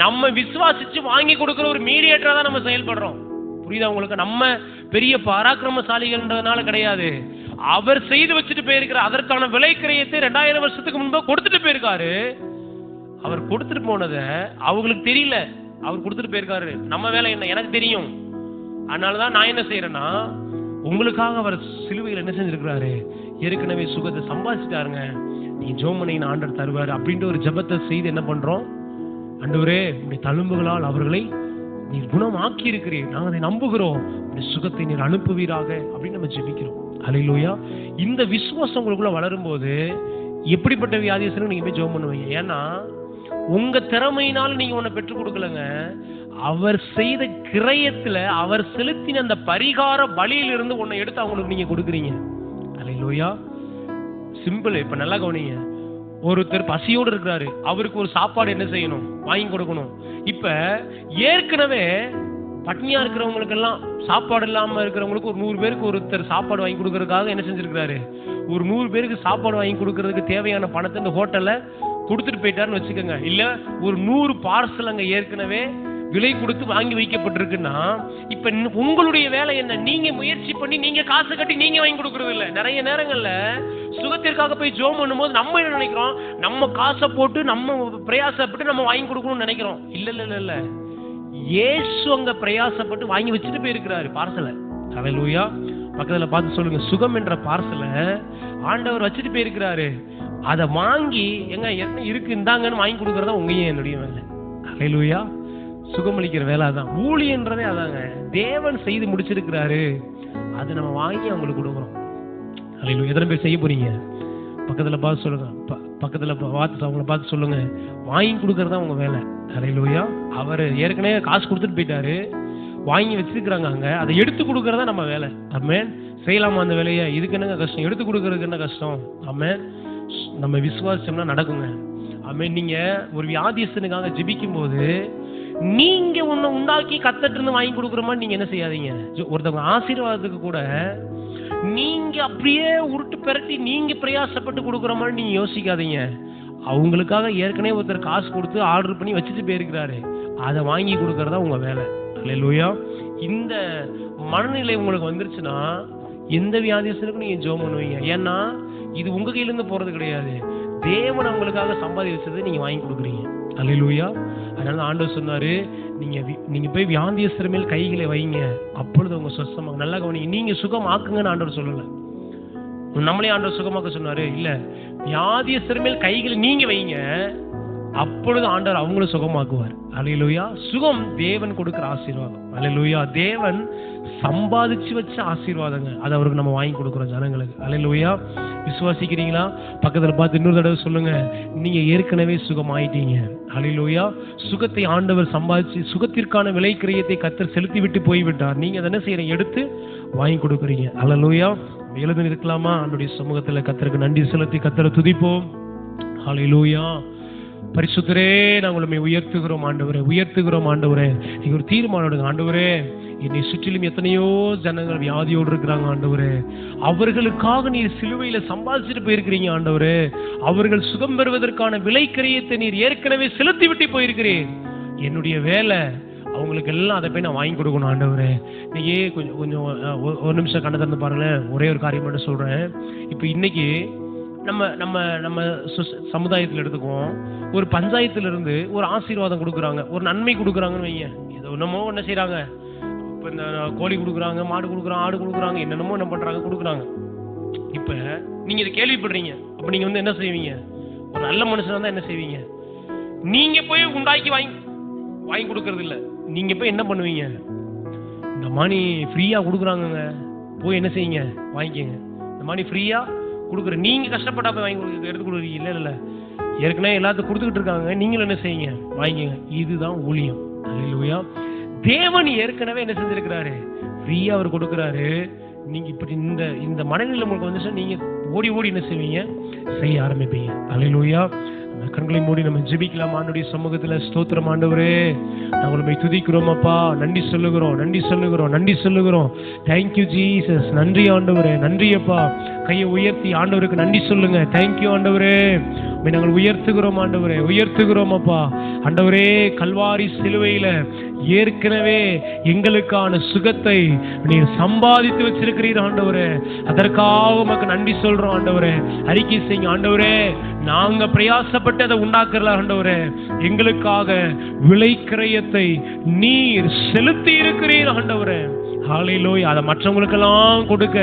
S2: நம்ம விசுவாசிச்சு வாங்கி கொடுக்கிற ஒரு மீடியேட்டரா தான் நம்ம செயல்படுறோம். புரியுதா உங்களுக்கு? நம்ம பெரிய பராக்கிரமசாலிகள்ன்றதுனால கிடையாது, அவர் செய்து வச்சுட்டு போயிருக்கிற அதற்கான விலை கிரயத்தை 2000 வருஷத்துக்கு முன்பு கொடுத்துட்டு போயிருக்காரு. அவர் கொடுத்துட்டு போனதை அவங்களுக்கு தெரியல, அவர் கொடுத்துட்டு போயிருக்காரு. நம்ம வேலை என்ன, எனக்கு தெரியும். அதனாலதான் நான் என்ன செய்யறேன்னா, உங்களுக்காக அவர் சிலுவையில் என்ன செஞ்சிருக்கிறாரு, ஏற்கனவே சுகத்தை சம்பாதிச்சுட்டாருங்க, நீ ஜோம் பண்ணி ஆண்டவர் தருவாரு அப்படின்ற ஒரு ஜெபத்தை செய்து என்ன பண்றோம், ஆண்டவரே உடைய தழும்புகளால் அவர்களை நீர் குணமாக்கி இருக்கிறீர், நாங்கள் அதை நம்புகிறோம், உடைய சுகத்தை நீர் அனுப்புவீராக அப்படின்னு நம்ம ஜெபிக்கிறோம். அல்லேலூயா. இந்த விசுவாசம் உங்களுக்குள்ள வளரும் போது எப்படிப்பட்ட வியாதியஸ்தனும் நீங்க போய் ஜெபம் பண்ணுவீங்க. ஏன்னா உங்க திறமையினால நீங்க ஒன்ன பெற்றுக் கொடுக்கலங்க, அவர் செய்த கிரயத்துல அவர் செலுத்தின அந்த பரிகார பலியிலிருந்து ஒன்னை எடுத்து அவங்களுக்கு நீங்க கொடுக்குறீங்க. அல்லேலூயா. சிம்பிள். இப்ப நல்லா கவனிங்க. ஒருத்தர் பசியோடு இருக்கிறாரு, அவருக்கு ஒரு சாப்பாடு என்ன செய்யணும், வாங்கி கொடுக்கணும். இப்ப ஏற்கனவே பட்னியா இருக்கிறவங்களுக்கு எல்லாம் சாப்பாடு இல்லாம இருக்கிறவங்களுக்கு ஒரு 100 பேருக்கு ஒருத்தர் சாப்பாடு வாங்கி கொடுக்கறதுக்காக என்ன செஞ்சிருக்காரு, ஒரு 100 பேருக்கு சாப்பாடு வாங்கி கொடுக்கறதுக்கு தேவையான பணத்தை இந்த ஹோட்டல்ல கொடுத்துட்டு போயிட்டாருன்னு வச்சுக்கோங்க. இல்ல ஒரு 100 பார்சல் அங்க ஏற்கனவே விலை கொடுத்து வாங்கி வைக்கப்பட்டிருக்குன்னா, இப்ப உங்களுடைய வேலை என்ன, நீங்க முயற்சி பண்ணி நீங்க காசு கட்டி நீங்க வாங்கி கொடுக்கறது இல்ல. நிறைய நேரங்கள்ல சுகத்திற்காக போய் ஜோம் பண்ணும்போது நம்ம என்ன நினைக்கிறோம், நம்ம காசை போட்டு நம்ம பிரயாசப்பட்டு நம்ம வாங்கி கொடுக்கணும்னு நினைக்கிறோம். இல்ல இல்ல இல்ல, இயேசு அங்க பிரயாசப்பட்டு வாங்கி வச்சுட்டு போயிருக்கிறாரு பார்சலை. அல்லேலூயா. பக்கத்துல பார்த்து சொல்லுங்க, சுகம் என்ற பார்சலை ஆண்டவர் வச்சுட்டு போயிருக்கிறாரு. அதை வாங்கி எங்க என்ன இருக்கு இந்தாங்கன்னு வாங்கி கொடுக்கறதா உங்களையும் என்னுடைய வேலை. அல்லேலூயா. சுகமளிக்கிற வேலை அதான், ஊழியன்றதே அதாங்க. தேவன் செய்து முடிச்சிருக்கிறாரு, அதை நம்ம வாங்கி அவங்களுக்கு கொடுக்குறோம். அல்லேலூயா. எத்தனை பேர் செய்ய போறீங்க? பக்கத்துல பார்த்து சொல்லுங்க, பக்கத்துல பார்த்து அவங்கள பார்த்து சொல்லுங்க, வாங்கி கொடுக்கறதா உங்க வேலை. அல்லேலூயா. அவர் ஏற்கனவே காசு கொடுத்துட்டு போயிட்டாரு, வாங்கி வச்சிருக்கிறாங்க அங்க, அதை எடுத்து கொடுக்கறதா நம்ம வேலை. ஆமென். செய்யலாமா அந்த வேலையை? இதுக்கு என்னங்க கஷ்டம், எடுத்து கொடுக்கறதுக்கு என்ன கஷ்டம்? ஆமென். நம்ம விசுவாசம்னா நடக்குங்க. ஆமென். நீங்க ஒரு வியாதியஸ்தனுக்காக ஜெபிக்கும் போது நீங்க ஒண்ணு உண்டாக்கி கத்தட்டு இருந்து வாங்கி கொடுக்குற மாதிரி நீங்க என்ன செய்யாதீங்க. ஒருத்தவங்க ஆசீர்வாதத்துக்கு கூட நீங்க அப்படியே உருட்டு பெரட்டி நீங்க பிரயாசப்பட்டு கொடுக்குற மாதிரி நீங்க யோசிக்காதீங்க. அவங்களுக்காக ஏற்கனவே ஒருத்தர் காசு கொடுத்து ஆர்டர் பண்ணி வச்சுட்டு போயிருக்கிறாரு, அதை வாங்கி கொடுக்கறதா உங்க வேலை. அல்லேலூயா. இந்த மனநிலை உங்களுக்கு வந்துருச்சுன்னா எந்த வியாதியஸ்தனுக்கும் நீங்க ஜெபம் பண்ணுவீங்க. ஏன்னா இது உங்க கையில இருந்து போறது கிடையாது, தேவன் அவங்களுக்காக சம்பாதி வச்சதை நீங்க வாங்கி கொடுக்குறீங்க. அல்லேலூயா. அதனால ஆண்டவர் சொன்னாரு, நீங்க போய் வியாதியஸ்தர் மேல் கைகளை வைங்க, அப்பொழுது உங்க சுத்தமாக. நல்லா கவனிங்க, நீங்க சுகம் ஆக்குங்கன்னு ஆண்டவர் சொல்லல, நம்மளே ஆண்டவர் சுகமாக்க சொன்னாரு. இல்ல, வியாதியஸ்தர் மேல் கைகளை நீங்க வைங்க, அப்பொழுது ஆண்டவர் அவங்களும் சுகமாக்குவார். அல்லேலூயா. சுகம் தேவன் கொடுக்கிற ஆசீர்வாதம். அல்லேலூயா. தேவன் சம்பாதிச்சு வச்ச ஆசீர்வாதங்க, அதை அவருக்கு நம்ம வாங்கி கொடுக்குறோம் ஜனங்களுக்கு. அல்லேலூயா. விசுவாசிக்கிறீங்களா? பக்கத்துல பார்த்து இன்னொரு தடவை சொல்லுங்க, நீங்க ஏற்கனவே சுகமாயிட்டீங்க. அல்லேலூயா. சுகத்தை ஆண்டவர் சம்பாதிச்சு, சுகத்திற்கான விலை கிரயத்தை கர்த்தர் செலுத்தி விட்டு போய்விட்டார். நீங்க அதை என்ன செய்யறீங்க? எடுத்து வாங்கி கொடுக்குறீங்க. அல்லேலூயா. எழுந்து நிற்கலாமா? ஆண்டவருடைய சமூகத்துல கர்த்தருக்கு நன்றி செலுத்தி கர்த்தரை துதிப்போம். அல்லேலூயா. பரிசுத்தரே, நாங்கள் உம்மை உயர்த்துகிறோம் ஆண்டவரே, உயர்த்துகிறோம் ஆண்டவரே. நீங்க ஒரு தீர்மானம் எடுங்க ஆண்டவரே. என்னை சுற்றிலும் எத்தனையோ ஜனங்கள் வியாதியோடு இருக்கிறாங்க ஆண்டவரே. அவர்களுக்காக நீர் சிலுவையில சம்பாதிச்சுட்டு போயிருக்கிறீங்க ஆண்டவரே. அவர்கள் சுகம் பெறுவதற்கான விலை கிரயத்தை நீர் ஏற்கனவே செலுத்தி விட்டு போயிருக்கிறேன். என்னுடைய வேலை அவங்களுக்கு எல்லாம் அதை போய் நான் வாங்கி கொடுக்கணும் ஆண்டவரே. நீங்க கொஞ்சம் ஒரு நிமிஷம் கண்ணை திறந்து பாருங்களேன். ஒரே ஒரு காரியம் மட்டும் சொல்றேன். இப்போ இன்னைக்கு நம்ம நம்ம நம்ம சமுதாயத்தில் எடுத்துக்குவோம், ஒரு பஞ்சாயத்துல இருந்து ஒரு ஆசீர்வாதம் கொடுக்குறாங்க, ஒரு நன்மை கொடுக்குறாங்கன்னு வைங்க. ஏதோ என்னமோ என்ன செய்யறாங்க, இப்போ இந்த கோழி கொடுக்குறாங்க, மாடு கொடுக்குறாங்க, ஆடு கொடுக்குறாங்க, என்னென்னமோ என்ன பண்றாங்க, கொடுக்குறாங்க. இப்ப நீங்க இதை கேள்விப்படுறீங்க. அப்ப நீங்க என்ன செய்வீங்க? ஒரு நல்ல மனுஷனா தான் என்ன செய்வீங்க? நீங்க போய் உண்டாக்கி வாங்கி கொடுக்கறது இல்ல. நீங்க போய் என்ன பண்ணுவீங்க? இந்த மணி ஃப்ரீயா கொடுக்குறாங்க, போய் என்ன செய்யுங்க? வாங்கிக்கங்க. இந்த மணி ஃப்ரீயா கொடுக்குற, நீங்க கஷ்டப்பட்டா போய் வாங்கி எடுத்து கொடுக்குறீங்க. இல்ல இல்ல, ஏற்கனவே எல்லாத்துக்கும் கொடுத்துக்கிட்டு இருக்காங்க, நீங்களும் என்ன செய்யுங்க? வாங்கிக்கங்க. இதுதான் ஊழியம். அல்லேலூயா. தேவன் ஏற்கனவே என்ன செஞ்சிருக்கிறாரு? ஃப்ரீயா அவர் கொடுக்குறாரு. நீங்க இப்படி இந்த மனநிலை உங்களுக்கு வந்துச்சுன்னா நீங்க ஓடி ஓடி என்ன செய்வீங்க? செய்ய ஆரம்பிப்பீங்க. அல்லேலூயா. கண்களை மூடி நம்ம ஜெபிக்கலாம். ஆண்டவருடைய சமூகத்துல ஸ்தோத்திரம் ஆண்டவரே, நாங்கள் உம்மை துதிக்கிறோம் அப்பா. நன்றி சொல்லுகிறோம், நன்றி சொல்லுகிறோம், நன்றி சொல்லுகிறோம். Thank you Jesus. நன்றி ஆண்டவரே, நன்றி அப்பா. கையை உயர்த்தி ஆண்டவருக்கு நன்றி சொல்லுங்க. தேங்க்யூ ஆண்டவரே, நாங்கள் உயர்த்துகிறோம் ஆண்டவரே, உயர்த்துகிறோம் அப்பா. ஆண்டவரே, கல்வாரி சிலுவையில ஏற்கனவே எங்களுக்கான சுகத்தை நீர் சம்பாதித்து வச்சிருக்கிறீர் ஆண்டவரே. அதற்காக உமக்கு நன்றி சொல்றோம் ஆண்டவரே. அறிக்கை செய்யுங்க ஆண்டவரே, நாங்க பிரயாசப்பட்டு அதை உண்டாக்குறல ஆண்டவரே. எங்களுக்காக விலை கிரயத்தை நீர் செலுத்தி இருக்கிறீர் ஆண்டவரே. ஹல்லேலூயா. அதை மற்றவங்களுக்கெல்லாம் கொடுக்க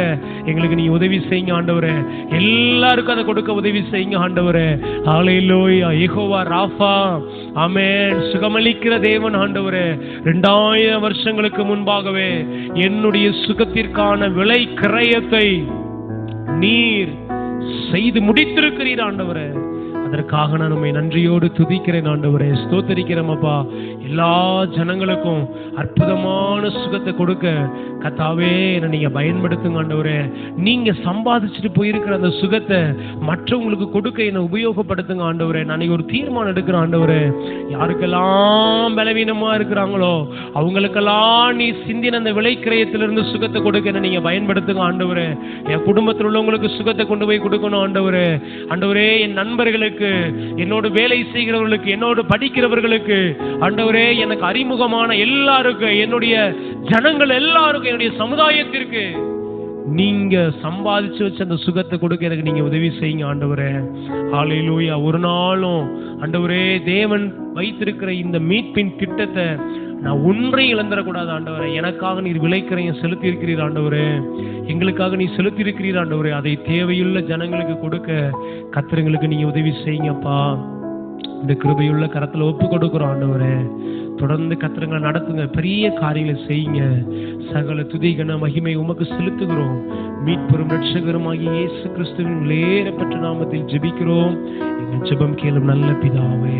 S2: எங்களுக்கு நீ உதவி செய்யுங்க ஆண்டவரே. எல்லாருக்கும் அதை கொடுக்க உதவி செய்யுங்க ஆண்டவரே. ஹல்லேலூயா. யெகோவா ராஃபா, ஆமென். சுகமளிக்கிற தேவன் ஆண்டவரே. 2000 வருஷங்களுக்கு முன்பாகவே என்னுடைய சுகத்திற்கான விலை கிரயத்தை நீர் செய்து முடித்திருக்கிறீர் ஆண்டவரே. அதற்காக நான் உம்மை நன்றியோடு துதிக்கிறேன் ஆண்டவரே, ஸ்தோத்திரிக்கிறேன் அப்பா. எல்லா ஜனங்களுக்கும் அற்புதமான சுகத்தை கொடுக்க கர்த்தாவே என்னை நீங்க பயன்படுத்துங்க ஆண்டவரே. நீங்க சம்பாதிச்சுட்டு போயிருக்கிற அந்த சுகத்தை மற்றவங்களுக்கு கொடுக்க என்னை உபயோகப்படுத்துங்க ஆண்டவரே. நான் ஒரு தீர்மானம் எடுக்கிறேன் ஆண்டவரே. யாருக்கெல்லாம் பலவீனமா இருக்கிறாங்களோ அவங்களுக்கெல்லாம் நீ சிந்தின அந்த விலை கிரயத்திலிருந்து சுகத்தை கொடுக்க என்னை நீங்க பயன்படுத்துங்க ஆண்டவரே. என் குடும்பத்தில் உள்ளவங்களுக்கு சுகத்தை கொண்டு போய் கொடுக்கணும் ஆண்டவரே. ஆண்டவரே, என் நண்பர்களுக்கு, என்னோடு வேலை செய்கிறவர்களுக்கு, என்னோடு படிக்கிறவர்களுக்கு ஆண்டவரே, எனக்கு அறிமுகமான எல்லாருக்கும், என்னுடைய ஜனங்கள் எல்லாருக்கும், என்னுடைய சமுதாயத்திற்கு நீங்க சம்பாதிச்சு வச்ச அந்த சுகத்தை கொடுக்க எனக்கு நீங்க உதவி செய்யுங்க ஆண்டவரே. ஹல்லேலூயா. ஒரு நாளும் ஆண்டவரே, தேவன் வைத்திருக்கிற இந்த மீட்பின் திட்டத்தை நான் ஒன்றை இழந்துடக்கூடாது ஆண்டவரே. எனக்காக நீர் விலைக்கிரயம் செலுத்தி இருக்கிறீர் ஆண்டவரே. எங்களுக்காக நீ செலுத்தி இருக்கிறீர் ஆண்டவரே. அதை தேவையுள்ள ஜனங்களுக்கு கொடுக்க கர்த்தருக்கு நீங்க உதவி செய்யுங்கப்பா. இந்த கிருபையுள்ள கரத்துல ஒப்பு கொடுக்கிறோம் ஆண்டவரே. தொடர்ந்து கர்த்தரை நடத்துங்க, பெரிய காரியங்களை செய்யுங்க. சகல துதிகன மகிமை உமக்கு செலுத்துகிறோம். மீட்பெரும் இரட்சகருமாகிய இயேசு கிறிஸ்துவின் விலையேறப்பட்ட நாமத்தில் ஜெபிக்கிறோம். எங்கள் ஜெபம் கேளும் நல்ல பிதாவே.